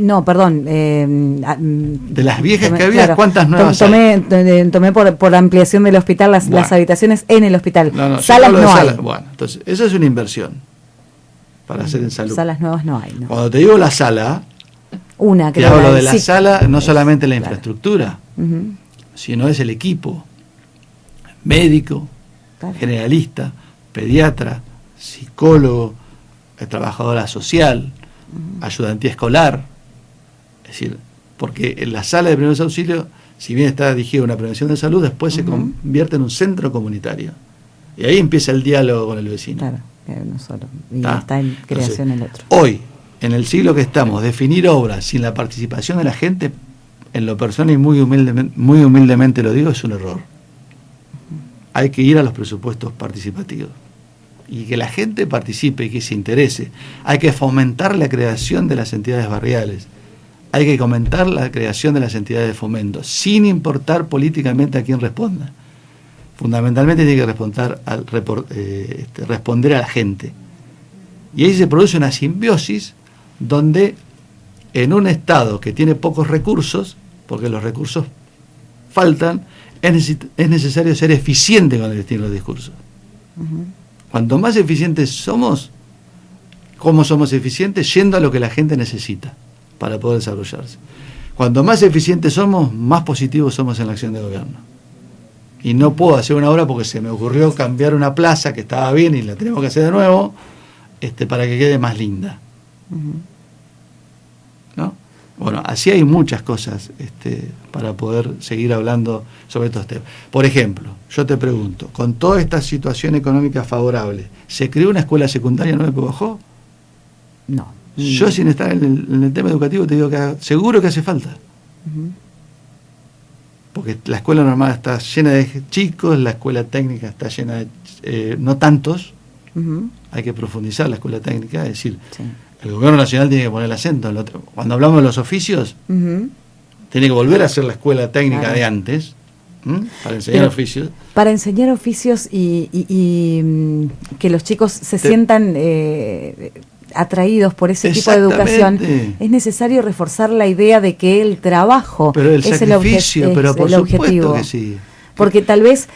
No, perdón. De las viejas que había, claro, ¿cuántas nuevas tomé por ampliación del hospital las habitaciones en el hospital. No, salas no hay. Bueno, entonces, eso es una inversión para hacer en salud. Salas nuevas no hay, ¿no? Cuando te digo la sala, una que te hablo de la sala, no solamente la infraestructura, sino es el equipo médico, generalista, pediatra, psicólogo, trabajadora social, ayudantía escolar. Es decir, porque en la sala de primeros auxilios, si bien está dirigida a una prevención de salud, después se convierte en un centro comunitario. Y ahí empieza el diálogo con el vecino. Claro, no solo. Y está en creación el otro. Hoy, en el siglo que estamos, definir obras sin la participación de la gente, en lo personal y muy humildemente lo digo, es un error. Hay que ir a los presupuestos participativos y que la gente participe y que se interese. Hay que fomentar la creación de las entidades barriales, hay que fomentar la creación de las entidades de fomento, sin importar políticamente a quién responda. Fundamentalmente tiene que responder a la gente. Y ahí se produce una simbiosis donde en un Estado que tiene pocos recursos, porque los recursos faltan, es necesario ser eficiente con el destino de los discursos. Cuanto más eficientes somos, ¿cómo somos eficientes? Yendo a lo que la gente necesita para poder desarrollarse. Cuanto más eficientes somos, más positivos somos en la acción de gobierno. Y no puedo hacer una obra porque se me ocurrió cambiar una plaza que estaba bien y la tenemos que hacer de nuevo, para que quede más linda. ¿No? Bueno, así hay muchas cosas para poder seguir hablando sobre estos temas. Por ejemplo, yo te pregunto, con toda esta situación económica favorable, ¿se creó una escuela secundaria nueva en Pehuajó? No. Yo, sin estar en el tema educativo, te digo que seguro que hace falta. Porque la escuela normal está llena de chicos, la escuela técnica está llena de no tantos. Hay que profundizar la escuela técnica, es decir, el gobierno nacional tiene que poner el acento. Cuando hablamos de los oficios, tiene que volver a hacer la escuela técnica de antes, para enseñar oficios. Para enseñar oficios y que los chicos se sientan atraídos por ese tipo de educación, es necesario reforzar la idea de que el trabajo es el objetivo. Que sí. Porque tal vez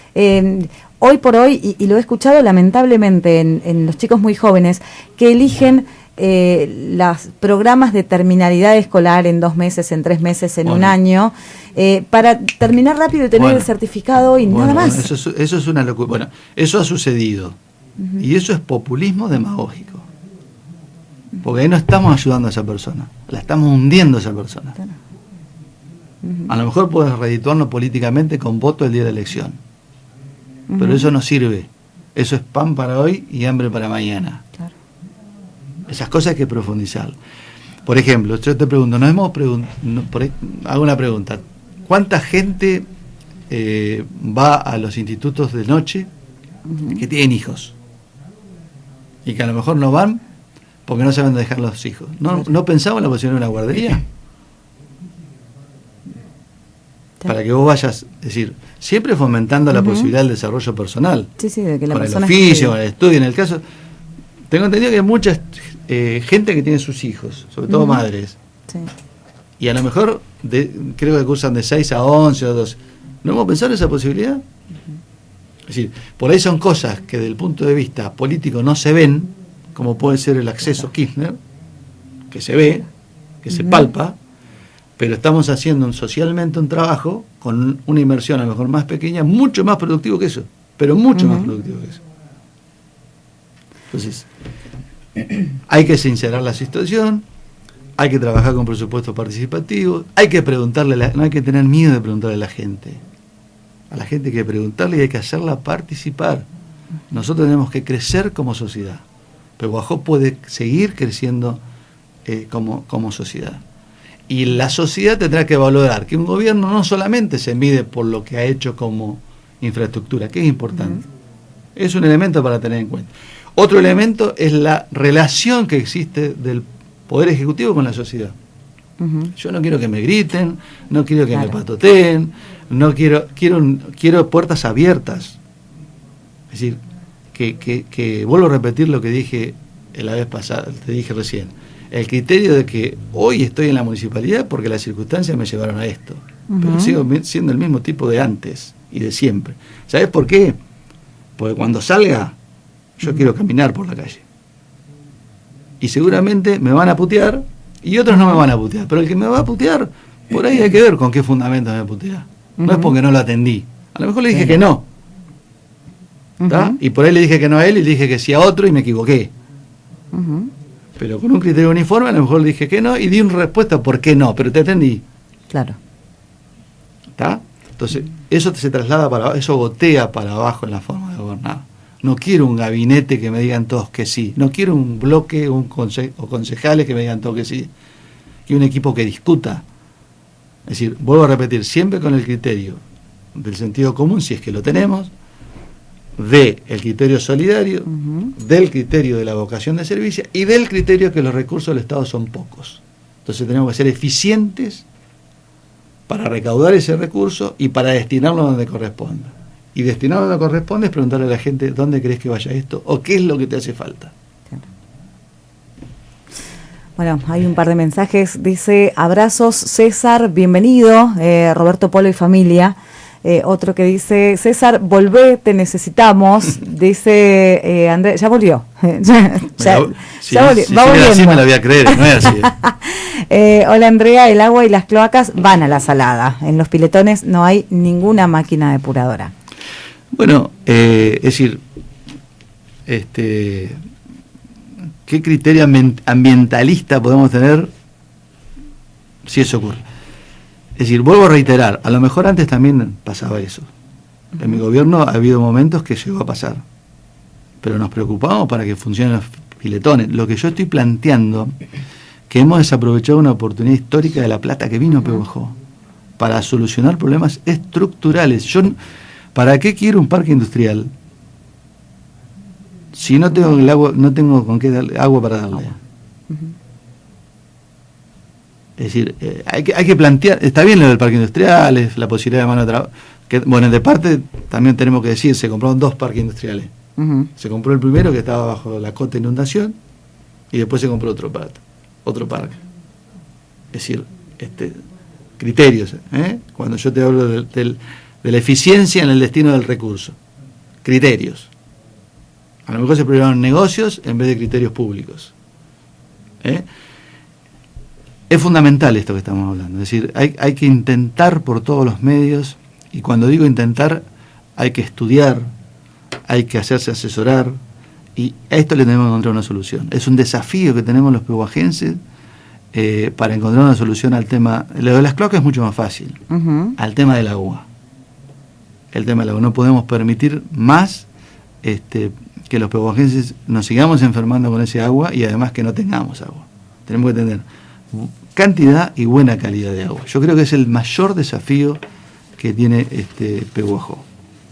hoy por hoy, y lo he escuchado lamentablemente en los chicos muy jóvenes, que eligen los programas de terminalidad escolar en 2 meses, en 3 meses, en un año, para terminar rápido y tener el certificado y nada más. Eso es una locura. Bueno, eso ha sucedido. Y eso es populismo demagógico. Porque ahí no estamos ayudando a esa persona, la estamos hundiendo a esa persona. Claro. A lo mejor puedes redituarnos políticamente con voto el día de la elección, pero eso no sirve. eso es pan para hoy y hambre para mañana. Claro. Esas cosas hay que profundizar. Por ejemplo, yo te pregunto, hago una pregunta, ¿cuánta gente va a los institutos de noche que tienen hijos? Y que a lo mejor no van porque no saben dónde dejar los hijos. ¿No pensamos en la posibilidad de una guardería? Para que vos vayas, es decir, siempre fomentando la posibilidad del desarrollo personal. Sí, de que la con persona el oficio, con el estudio. En el caso, tengo entendido que hay mucha gente que tiene sus hijos, sobre todo madres. Sí. Y a lo mejor creo que cursan de 6 a 11 o 12. ¿No hemos pensado en esa posibilidad? Es decir, por ahí son cosas que desde el punto de vista político no se ven, como puede ser el acceso Kirchner, que se ve, que se palpa, pero estamos haciendo socialmente un trabajo con una inversión a lo mejor más pequeña, mucho más productivo que eso, pero mucho más productivo que eso. Entonces, hay que sincerar la situación, hay que trabajar con presupuestos participativos, hay que preguntarle, no hay que tener miedo de preguntarle a la gente. A la gente hay que preguntarle y hay que hacerla participar. Nosotros tenemos que crecer como sociedad, pero Guajó puede seguir creciendo como sociedad. Y la sociedad tendrá que valorar que un gobierno no solamente se mide por lo que ha hecho como infraestructura, que es importante, es un elemento para tener en cuenta. Otro elemento es la relación que existe del Poder Ejecutivo con la sociedad. Yo no quiero que me griten, no quiero que me patoteen, no quiero puertas abiertas. Es decir, que vuelvo a repetir lo que dije la vez pasada, te dije recién. El criterio de que hoy estoy en la municipalidad porque las circunstancias me llevaron a esto, pero sigo siendo el mismo tipo de antes y de siempre. ¿Sabes por qué? Porque cuando salga, yo quiero caminar por la calle. Y seguramente me van a putear y otros no me van a putear. Pero el que me va a putear, por ahí hay que ver con qué fundamento me putea. No es porque no lo atendí. A lo mejor le dije que no. Y por ahí le dije que no a él y le dije que sí a otro y me equivoqué. Pero con un criterio uniforme a lo mejor le dije que no y di una respuesta por qué no, pero te atendí. Claro. ¿Está? Entonces, eso se traslada para abajo, eso gotea para abajo en la forma de gobernar. No quiero un gabinete que me digan todos que sí. No quiero un bloque o concejales que me digan todos que sí. Y un equipo que discuta. Es decir, vuelvo a repetir, siempre con el criterio del sentido común, si es que lo tenemos, del criterio solidario, del criterio de la vocación de servicio y del criterio que los recursos del Estado son pocos. Entonces tenemos que ser eficientes para recaudar ese recurso y para destinarlo donde corresponda. Y destinarlo donde corresponde es preguntarle a la gente dónde crees que vaya esto o qué es lo que te hace falta. Bueno, hay un par de mensajes. Dice, abrazos César, bienvenido, Roberto Polo y familia. Otro que dice, César, volvé, te necesitamos. Dice Andrés, ya volvió. ya volvió. Va volviendo. Así me lo voy a creer, no es así. Hola Andrea, el agua y las cloacas van a la salada. En los piletones no hay ninguna máquina depuradora. Bueno, es decir, ¿qué criterio ambientalista podemos tener si eso ocurre? Es decir, vuelvo a reiterar, a lo mejor antes también pasaba eso. En mi gobierno ha habido momentos que llegó a pasar, pero nos preocupamos para que funcionen los piletones. Lo que yo estoy planteando, que hemos desaprovechado una oportunidad histórica de la plata que vino a Pehuajó para solucionar problemas estructurales. ¿Para qué quiero un parque industrial si no tengo el agua, no tengo con qué darle agua para darle? Es decir, hay que plantear, está bien lo del parque industrial, es la posibilidad de mano de trabajo. Bueno, de parte también tenemos que decir, se compraron 2 parques industriales. Se compró el primero que estaba bajo la cota de inundación y después se compró otro parque. Es decir, criterios, cuando yo te hablo de la eficiencia en el destino del recurso, criterios. A lo mejor se priorizaron negocios en vez de criterios públicos. Es fundamental esto que estamos hablando, es decir, hay que intentar por todos los medios, y cuando digo intentar, hay que estudiar, hay que hacerse asesorar, y a esto le tenemos que encontrar una solución. Es un desafío que tenemos los pehuajenses para encontrar una solución al tema. Lo de las cloacas es mucho más fácil, al tema del agua. El tema del agua, no podemos permitir más que los pehuajenses nos sigamos enfermando con ese agua y además que no tengamos agua. Tenemos que tener cantidad y buena calidad de agua. Yo creo que es el mayor desafío que tiene Pehuajó.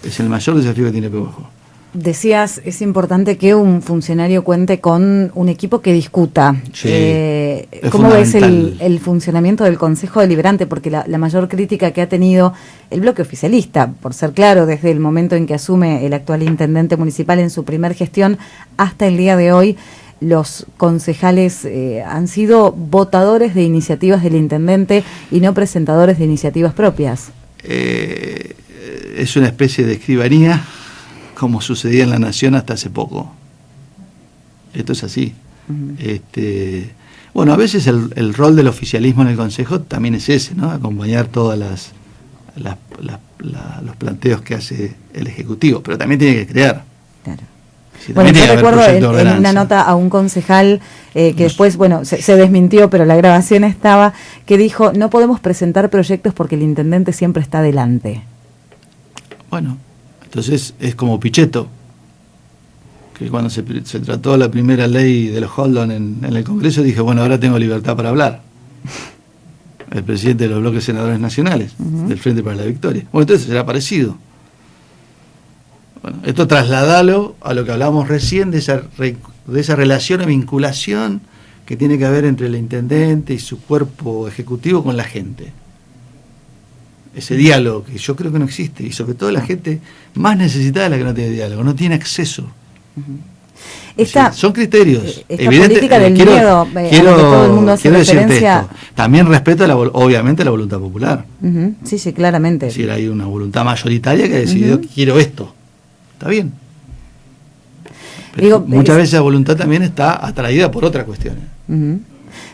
Es el mayor desafío que tiene Pehuajó. Decías, es importante que un funcionario cuente con un equipo que discuta. Sí, ¿Cómo ves el funcionamiento del Consejo Deliberante? Porque la mayor crítica que ha tenido el bloque oficialista, por ser claro, desde el momento en que asume el actual intendente municipal en su primer gestión hasta el día de hoy, los concejales han sido votadores de iniciativas del intendente y no presentadores de iniciativas propias. Es una especie de escribanía, como sucedía en la Nación hasta hace poco. Esto es así. Uh-huh. Bueno, a veces el rol del oficialismo en el Consejo también es ese, ¿no? Acompañar todas los planteos que hace el Ejecutivo, pero también tiene que crear. Claro. Sí, bueno, yo recuerdo en una nota a un concejal que después, bueno, se desmintió, pero la grabación estaba, que dijo, no podemos presentar proyectos porque el intendente siempre está adelante. Bueno, entonces es como Pichetto, que cuando se trató la primera ley de los Holdon en el Congreso, dije, bueno, ahora tengo libertad para hablar. El presidente de los bloques senadores nacionales, uh-huh, del Frente para la Victoria. Bueno, entonces será parecido. Bueno, esto trasladalo a lo que hablábamos recién de esa relación o vinculación que tiene que haber entre el intendente y su cuerpo ejecutivo con la gente. Ese diálogo que yo creo que no existe, y sobre todo la gente más necesitada es la que no tiene diálogo, no tiene acceso. Uh-huh. Son criterios. Esta política del miedo, a que todo el mundo hace referencia. También respeto obviamente la voluntad popular. Uh-huh. Sí, sí, claramente. Es decir, hay una voluntad mayoritaria que ha decidido, uh-huh, que quiero esto. Está bien. Pero muchas veces la voluntad también está atraída por otras cuestiones. Uh-huh.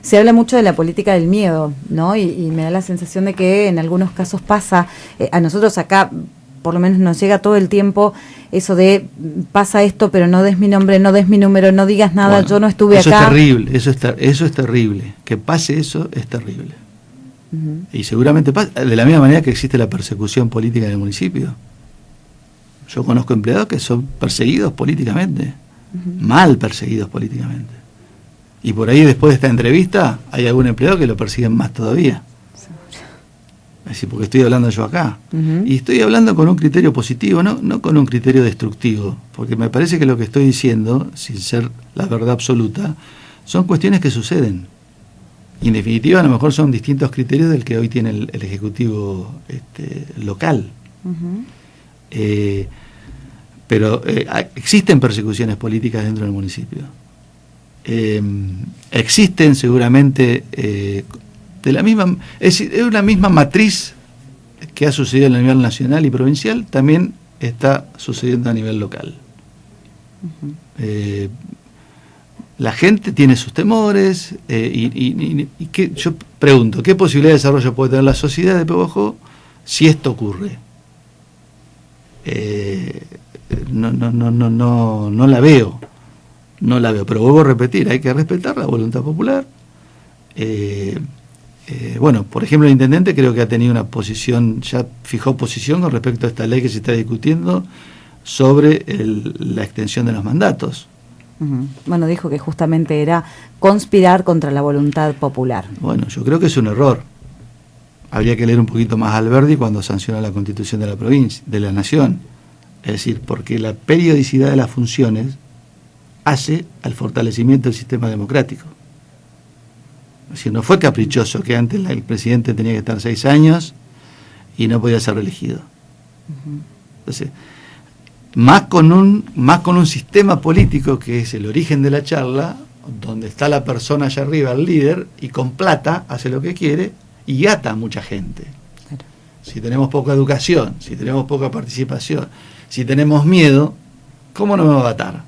Se habla mucho de la política del miedo, ¿no? Y me da la sensación de que en algunos casos pasa, a nosotros acá por lo menos nos llega todo el tiempo eso de pasa esto, pero no des mi nombre, no des mi número, no digas nada, bueno, yo no estuve eso acá. Eso es terrible, que pase eso es terrible. Uh-huh. Y seguramente pasa, de la misma manera que existe la persecución política en el municipio. Yo conozco empleados que son perseguidos políticamente, uh-huh, mal perseguidos políticamente. Y por ahí después de esta entrevista hay algún empleado que lo persiguen más todavía. Es decir, porque estoy hablando yo acá. Uh-huh. Y estoy hablando con un criterio positivo, no con un criterio destructivo. Porque me parece que lo que estoy diciendo, sin ser la verdad absoluta, son cuestiones que suceden. Y en definitiva a lo mejor son distintos criterios del que hoy tiene el Ejecutivo local. Uh-huh. Pero existen persecuciones políticas dentro del municipio. Existen seguramente de la misma, es una misma matriz que ha sucedido a nivel nacional y provincial, también está sucediendo a nivel local. Uh-huh. La gente tiene sus temores y yo pregunto, ¿qué posibilidad de desarrollo puede tener la sociedad de Pehuajó si esto ocurre? No la veo. No la veo, pero vuelvo a repetir, hay que respetar la voluntad popular. Bueno, por ejemplo, el intendente creo que ha tenido una posición, ya fijó posición con respecto a esta ley que se está discutiendo sobre la extensión de los mandatos. Uh-huh. Bueno, dijo que justamente era conspirar contra la voluntad popular. Bueno, yo creo que es un error. Habría que leer un poquito más a Alberdi cuando sanciona la Constitución de la provincia, de la Nación. Es decir, porque la periodicidad de las funciones hace al fortalecimiento del sistema democrático. Es decir, no fue caprichoso que antes el presidente tenía que estar 6 años y no podía ser reelegido. Uh-huh. Entonces, más con un sistema político que es el origen de la charla, donde está la persona allá arriba, el líder, y con plata hace lo que quiere y ata a mucha gente. Claro. Si tenemos poca educación, si tenemos poca participación, si tenemos miedo, ¿cómo no me va a atar?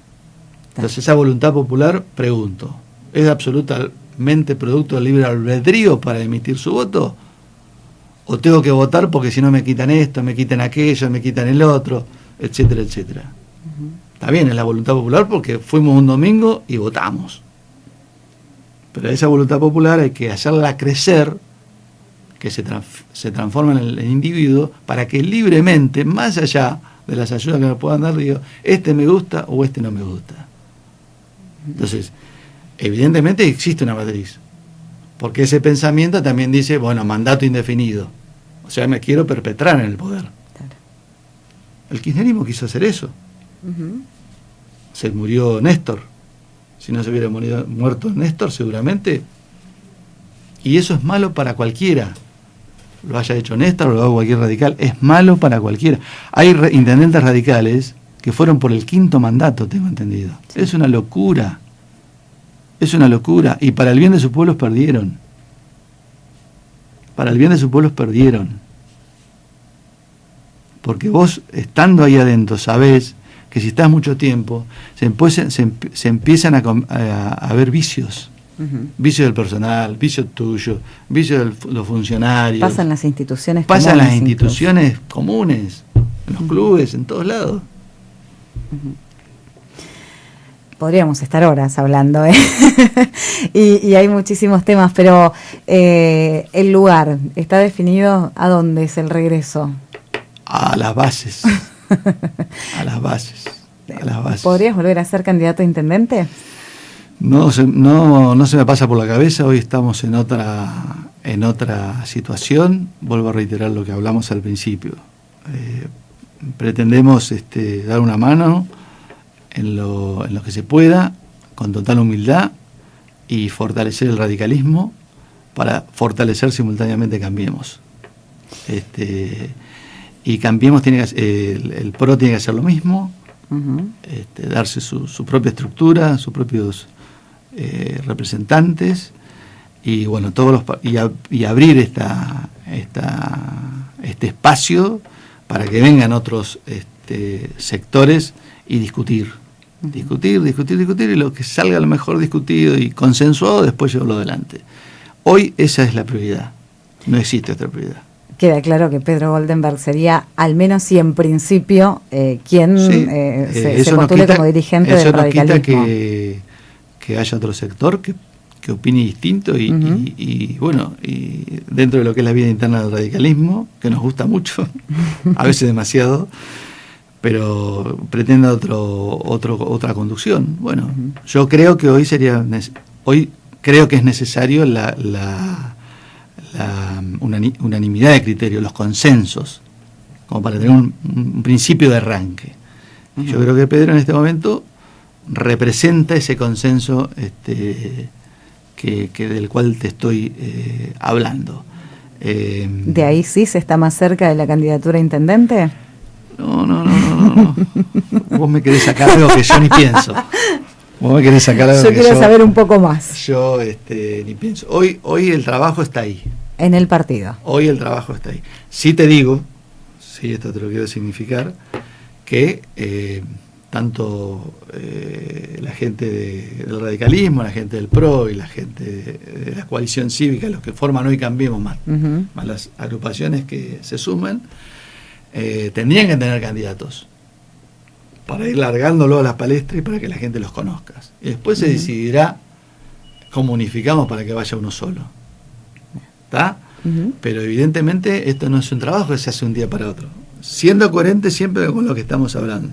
Entonces esa voluntad popular, pregunto, ¿es absolutamente producto del libre albedrío para emitir su voto? ¿O tengo que votar porque si no me quitan esto, me quitan aquello, me quitan el otro, etcétera, etcétera? Uh-huh. Está bien, es la voluntad popular porque fuimos un domingo y votamos. Pero esa voluntad popular hay que hacerla crecer, que se transforma en el individuo, para que libremente, más allá de las ayudas que me puedan dar, digo, este me gusta o este no me gusta. Entonces, evidentemente existe una matriz, porque ese pensamiento también dice, bueno, mandato indefinido, o sea, me quiero perpetrar en el poder. Claro. El kirchnerismo quiso hacer eso. Se murió Néstor. Si no se hubiera muerto Néstor, seguramente. Y eso es malo para cualquiera. Lo haya hecho Néstor o lo haga cualquier radical. Es malo para cualquiera. Hay intendentes radicales que fueron por el 5º mandato, tengo entendido. Sí. Es una locura. Es una locura. Y para el bien de sus pueblos perdieron. Para el bien de sus pueblos perdieron. Porque vos, estando ahí adentro, sabés que si estás mucho tiempo, se empiezan a ver vicios. Vicios del personal, vicios tuyos, vicios de los funcionarios. Pasan las instituciones comunes. Pasan las instituciones comunes, en los clubes, en todos lados. Podríamos estar horas hablando, y hay muchísimos temas, pero el lugar, ¿está definido a dónde es el regreso? A las bases. A las bases. ¿Podrías volver a ser candidato a intendente? No se me pasa por la cabeza. Hoy estamos en otra situación. Vuelvo a reiterar lo que hablamos al principio. Pretendemos dar una mano en lo que se pueda, con total humildad, y fortalecer el radicalismo para fortalecer simultáneamente Cambiemos. Y Cambiemos el PRO tiene que hacer lo mismo, darse su propia estructura, sus propios representantes, y bueno, y abrir este espacio para que vengan otros sectores y discutir, y lo que salga lo mejor discutido y consensuado, después llevarlo adelante. Hoy esa es la prioridad, no existe otra prioridad. Queda claro que Pedro Goldenberg sería, al menos y en principio, quien se postule como dirigente del radicalismo. Eso no quita que haya otro sector que opine distinto y bueno, y dentro de lo que es la vida interna del radicalismo, que nos gusta mucho, a veces demasiado, pero pretende otra conducción. Bueno, yo creo que hoy creo que es necesario la unanimidad de criterio, los consensos, como para tener un principio de arranque. Yo creo que Pedro en este momento representa ese consenso del cual te estoy hablando. ¿De ahí sí se está más cerca de la candidatura a intendente? No. Vos me querés sacar algo que yo ni pienso. Vos me querés sacar algo yo quiero saber un poco más. Yo ni pienso. Hoy el trabajo está ahí. En el partido. Hoy el trabajo está ahí. Sí te digo, sí, esto te lo quiero significar, que tanto la gente del radicalismo, la gente del PRO y la gente de la coalición cívica, los que forman hoy Cambiemos, más las agrupaciones que se suman, tendrían que tener candidatos para ir largándolo a la palestra y para que la gente los conozca. Y después se decidirá cómo unificamos para que vaya uno solo. ¿Está? Pero evidentemente esto no es un trabajo que se hace un día para otro. Siendo coherente siempre con lo que estamos hablando.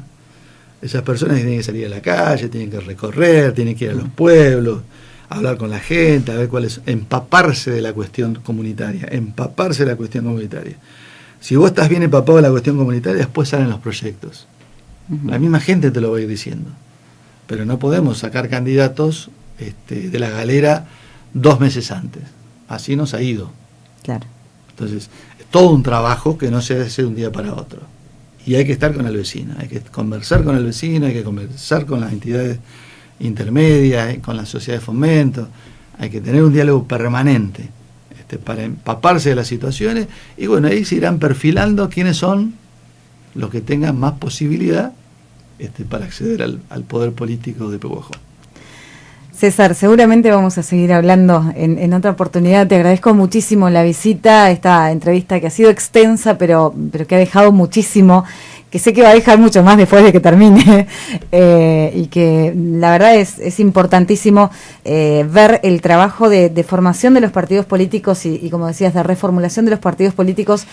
Esas personas tienen que salir a la calle, tienen que recorrer, tienen que ir a los pueblos, hablar con la gente, a ver empaparse de la cuestión comunitaria, Si vos estás bien empapado de la cuestión comunitaria, después salen los proyectos. La misma gente te lo va a ir diciendo. Pero no podemos sacar candidatos de la galera 2 meses antes. Así nos ha ido. Claro. Entonces, es todo un trabajo que no se hace de un día para otro. Y hay que estar con el vecino, hay que conversar con el vecino, hay que conversar con las entidades intermedias, con la sociedad de fomento, hay que tener un diálogo permanente para empaparse de las situaciones, y bueno, ahí se irán perfilando quiénes son los que tengan más posibilidad para acceder al poder político de Pehuajó. César, seguramente vamos a seguir hablando en otra oportunidad. Te agradezco muchísimo la visita, esta entrevista que ha sido extensa, pero que ha dejado muchísimo, que sé que va a dejar mucho más después de que termine, y que la verdad es importantísimo ver el trabajo de formación de los partidos políticos y como decías, de reformulación de los partidos políticos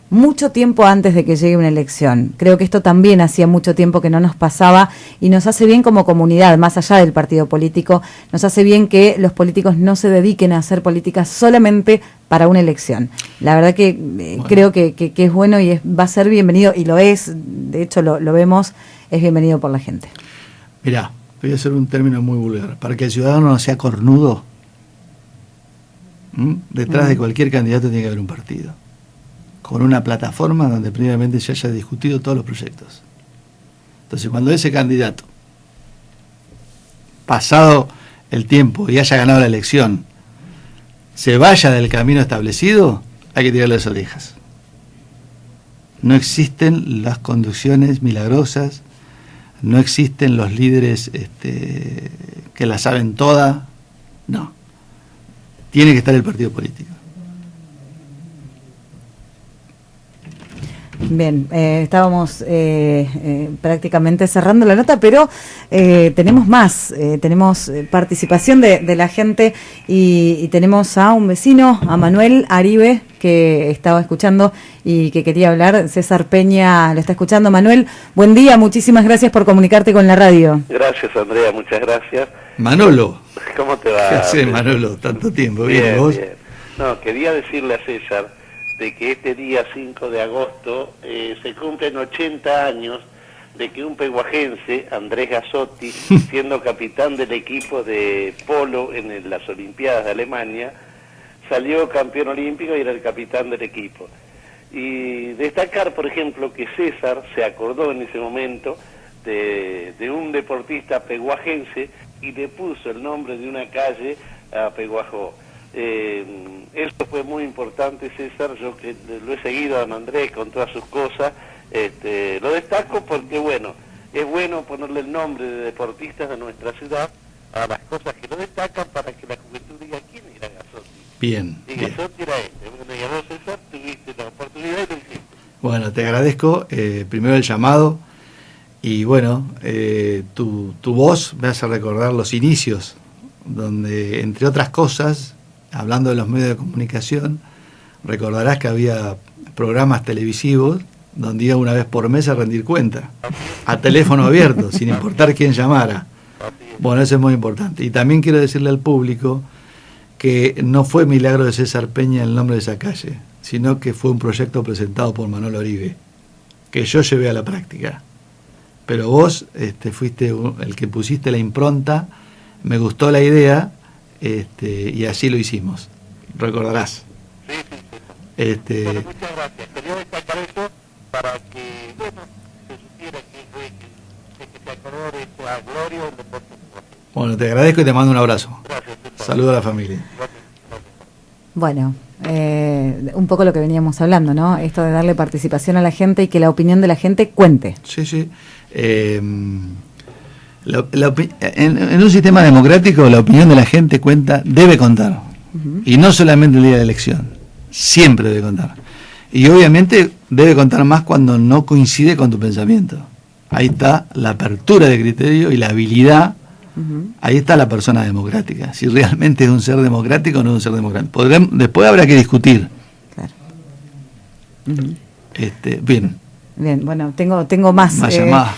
mucho tiempo antes de que llegue una elección. Creo que esto también hacía mucho tiempo que no nos pasaba y nos hace bien como comunidad, más allá del partido político, nos hace bien que los políticos no se dediquen a hacer política solamente para una elección. La verdad que bueno, creo que es bueno y va a ser bienvenido, y lo es, de hecho lo vemos, es bienvenido por la gente. Mirá, voy a hacer un término muy vulgar. Para que el ciudadano no sea cornudo, detrás de cualquier candidato tiene que haber un partido, con una plataforma donde previamente se haya discutido todos los proyectos. Entonces, cuando ese candidato, pasado el tiempo y haya ganado la elección, se vaya del camino establecido, hay que tirarle las orejas. No existen las conducciones milagrosas, no existen los líderes que la saben toda, no. Tiene que estar el partido político. Bien, estábamos prácticamente cerrando la nota, pero tenemos más, tenemos participación de la gente y tenemos a un vecino, a Manuel Aribe, que estaba escuchando y que quería hablar. César Peña lo está escuchando. Manuel, buen día, muchísimas gracias por comunicarte con la radio. Gracias, Andrea, muchas gracias. Manolo. ¿Cómo te va? ¿Qué haces, Manolo? Tanto tiempo, bien, ¿vos? Bien. No, quería decirle a César de que este día 5 de agosto se cumplen 80 años de que un peguajense, Andrés Gazzotti, siendo capitán del equipo de polo en las Olimpiadas de Alemania, salió campeón olímpico y era el capitán del equipo. Y destacar, por ejemplo, que César se acordó en ese momento de un deportista peguajense y le puso el nombre de una calle a Peguajó. Esto fue muy importante, César, yo que lo he seguido a don Andrés con todas sus cosas, lo destaco porque, bueno, es bueno ponerle el nombre de deportistas de nuestra ciudad a las cosas que lo destacan para que la juventud diga quién era Gazzotti. Bien. Y Gazzotti era Bueno, y a vos, César, tuviste la oportunidad y lo hiciste. Bueno, te agradezco primero el llamado y, bueno, tu voz me hace recordar los inicios, donde, entre otras cosas, hablando de los medios de comunicación, recordarás que había programas televisivos donde iba una vez por mes a rendir cuenta, a teléfono abierto, sin importar quién llamara. Bueno, eso es muy importante. Y también quiero decirle al público que no fue milagro de César Peña el nombre de esa calle, sino que fue un proyecto presentado por Manuel Aribe, que yo llevé a la práctica. Pero vos fuiste el que pusiste la impronta, me gustó la idea, y así lo hicimos, recordarás. Sí, sí. Bueno, muchas gracias. Quería destacar eso para que, bueno, se supiera que se acordó de esta gloria del deporte. Bueno, te agradezco y te mando un abrazo. Gracias. Saludos a la familia. Bueno, un poco lo que veníamos hablando, ¿no? Esto de darle participación a la gente y que la opinión de la gente cuente. Sí, sí. En un sistema democrático la opinión de la gente debe contar. Y no solamente el día de la elección, siempre debe contar. Y obviamente debe contar más cuando no coincide con tu pensamiento. Ahí está la apertura de criterio y la habilidad. Ahí está la persona democrática. Si realmente es un ser democrático o no es un ser democrático. Después habrá que discutir. Claro. Bien. Bien, bueno, tengo más. Más llamadas.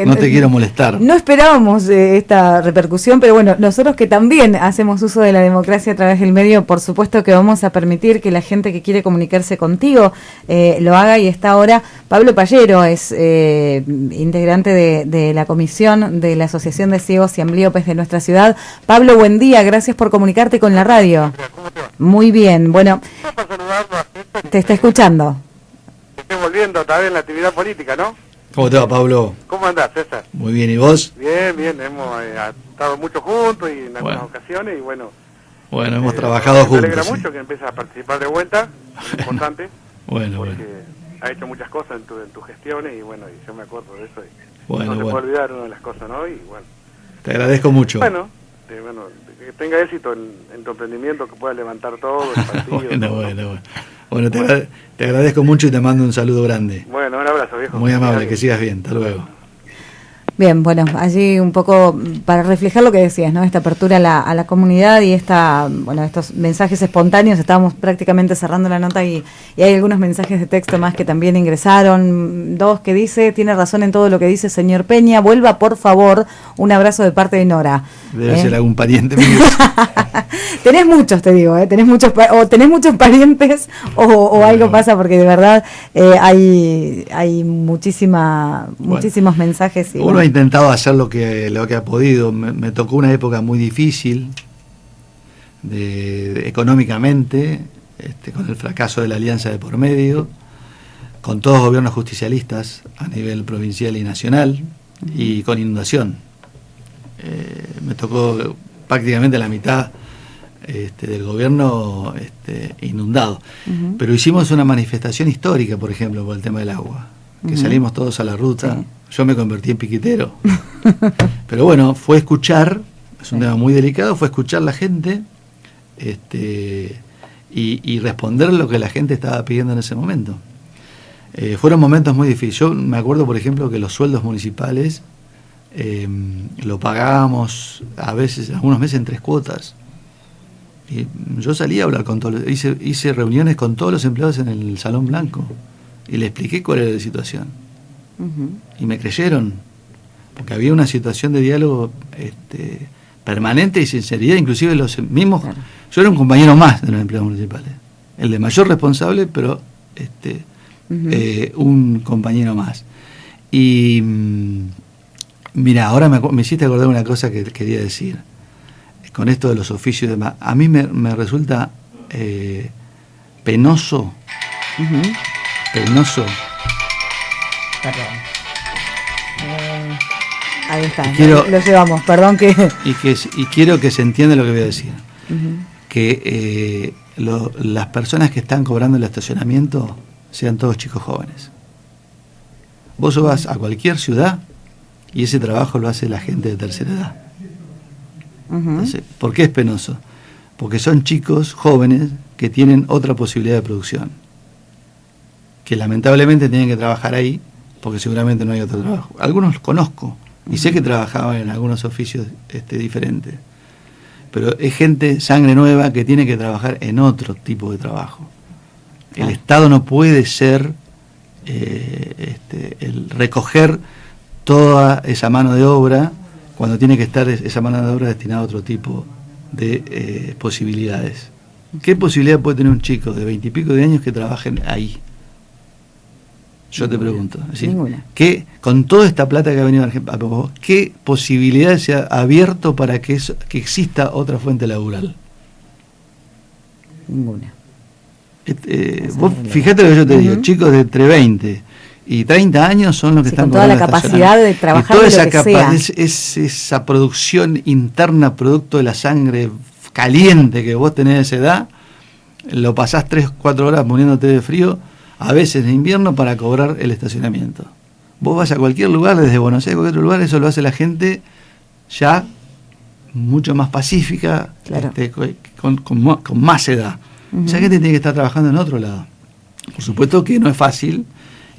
No te quiero molestar. No esperábamos esta repercusión, pero bueno, nosotros que también hacemos uso de la democracia a través del medio, por supuesto que vamos a permitir que la gente que quiere comunicarse contigo lo haga, y está ahora Pablo Pallero, es integrante de la comisión de la Asociación de Ciegos y Ambliopes de nuestra ciudad. Pablo, buen día, gracias por comunicarte con la radio. ¿Cómo te va? Muy bien, bueno, Para saludarlo a César. te está escuchando. Estoy volviendo otra vez en la actividad política, ¿no? ¿Cómo te va, Pablo? ¿Cómo andás, César? Muy bien, ¿y vos? Bien, hemos estado mucho juntos y en algunas Bueno. ocasiones y bueno. Bueno, hemos trabajado juntos. Me alegra Sí. mucho que empieces a participar de vuelta, es importante, Bueno, porque bueno. has hecho muchas cosas en tus gestiones y bueno, y yo me acuerdo de eso y Bueno, no te bueno. puedo olvidar una de las cosas, ¿no? Y bueno, Te agradezco mucho. bueno, que tenga éxito en tu emprendimiento, que puedas levantar todo, el partido. Bueno. Bueno, te agradezco mucho y te mando un saludo grande. Bueno, un abrazo, viejo. Muy amable, que sigas bien. Hasta luego. Bien, bueno, allí un poco para reflejar lo que decías, ¿no? Esta apertura a la comunidad y estos mensajes espontáneos. Estábamos prácticamente cerrando la nota y hay algunos mensajes de texto más que también ingresaron. Dos que dice: tiene razón en todo lo que dice señor Peña, vuelva por favor, un abrazo de parte de Nora. Debe ser algún pariente mío. Tenés muchos, te digo, tenés muchos parientes o algo pasa, porque de verdad hay muchísimos mensajes. Y uno ha intentado hacer lo que ha podido. Me tocó una época muy difícil económicamente, con el fracaso de la alianza de por medio, con todos gobiernos justicialistas a nivel provincial y nacional, y con inundación. Me tocó prácticamente la mitad del gobierno inundado. Pero hicimos una manifestación histórica, por ejemplo, por el tema del agua, que salimos todos a la ruta. Sí. Yo me convertí en piquetero. Pero bueno, fue escuchar, es un tema muy delicado, fue escuchar la gente y responder lo que la gente estaba pidiendo en ese momento. Fueron momentos muy difíciles. Yo me acuerdo, por ejemplo, que los sueldos municipales lo pagábamos a veces, algunos meses en 3 cuotas. Y yo salí a hablar con todos, hice reuniones con todos los empleados en el Salón Blanco y le expliqué cuál era la situación. Y me creyeron, porque había una situación de diálogo permanente y sinceridad, inclusive los mismos. Claro. Yo era un compañero más de los empleados municipales, el de mayor responsable, pero un compañero más. Y mira, ahora me hiciste acordar una cosa que quería decir con esto de los oficios y demás. A mí me resulta penoso. Perdón. Ahí está, lo llevamos, perdón que... Y quiero que se entienda lo que voy a decir. Que las personas que están cobrando el estacionamiento sean todos chicos jóvenes. Vos vas a cualquier ciudad y ese trabajo lo hace la gente de tercera edad. Entonces, ¿por qué es penoso? Porque son chicos jóvenes que tienen otra posibilidad de producción, que lamentablemente tienen que trabajar ahí porque seguramente no hay otro trabajo. Algunos los conozco y sé que trabajaban en algunos oficios diferentes, pero es gente, sangre nueva, que tiene que trabajar en otro tipo de trabajo. El Estado no puede ser el recoger toda esa mano de obra cuando tiene que estar esa mano de obra destinada a otro tipo de posibilidades. ¿Qué posibilidad puede tener un chico de 20 y pico de años que trabaje ahí? Yo te pregunto. Es decir, ¿qué, con toda esta plata que ha venido a Argentina, qué posibilidad se ha abierto para que exista otra fuente laboral? Ninguna. Vos fíjate lo que yo te digo, chicos de entre 20 y 30 años son los que están con toda la capacidad de trabajar, y toda de lo que sea. Esa producción interna producto de la sangre caliente que vos tenés de esa edad, lo pasás 3-4 horas muriéndote de frío, a veces en invierno, para cobrar el estacionamiento. Vos vas a cualquier lugar, desde Buenos Aires a cualquier otro lugar, eso lo hace la gente ya mucho más pacífica, claro, con más edad. Esa gente tiene que estar trabajando en otro lado. Por supuesto que no es fácil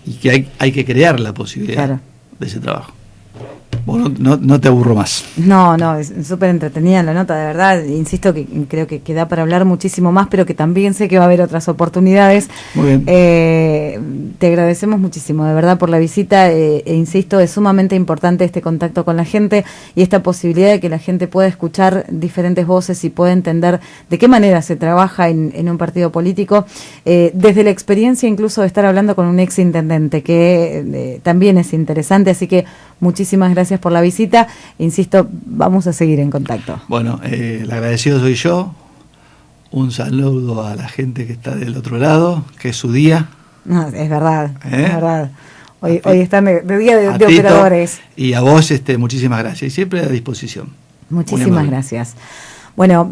y que hay que crear la posibilidad de ese trabajo. Vos no te aburro más. No, es súper entretenida la nota, de verdad. Insisto que creo que da para hablar muchísimo más, pero que también sé que va a haber otras oportunidades. Muy bien. Te agradecemos muchísimo, de verdad, por la visita. Insisto, es sumamente importante este contacto con la gente y esta posibilidad de que la gente pueda escuchar diferentes voces y pueda entender de qué manera se trabaja en un partido político, desde la experiencia incluso de estar hablando con un ex intendente, que también es interesante. Así que muchísimas gracias por la visita. Insisto, vamos a seguir en contacto. Bueno, el agradecido soy yo. Un saludo a la gente que está del otro lado, que es su día. No, es verdad, es verdad. Hoy están de día de operadores. Y a vos, muchísimas gracias. Y siempre a disposición. Muchísimas gracias. Bueno.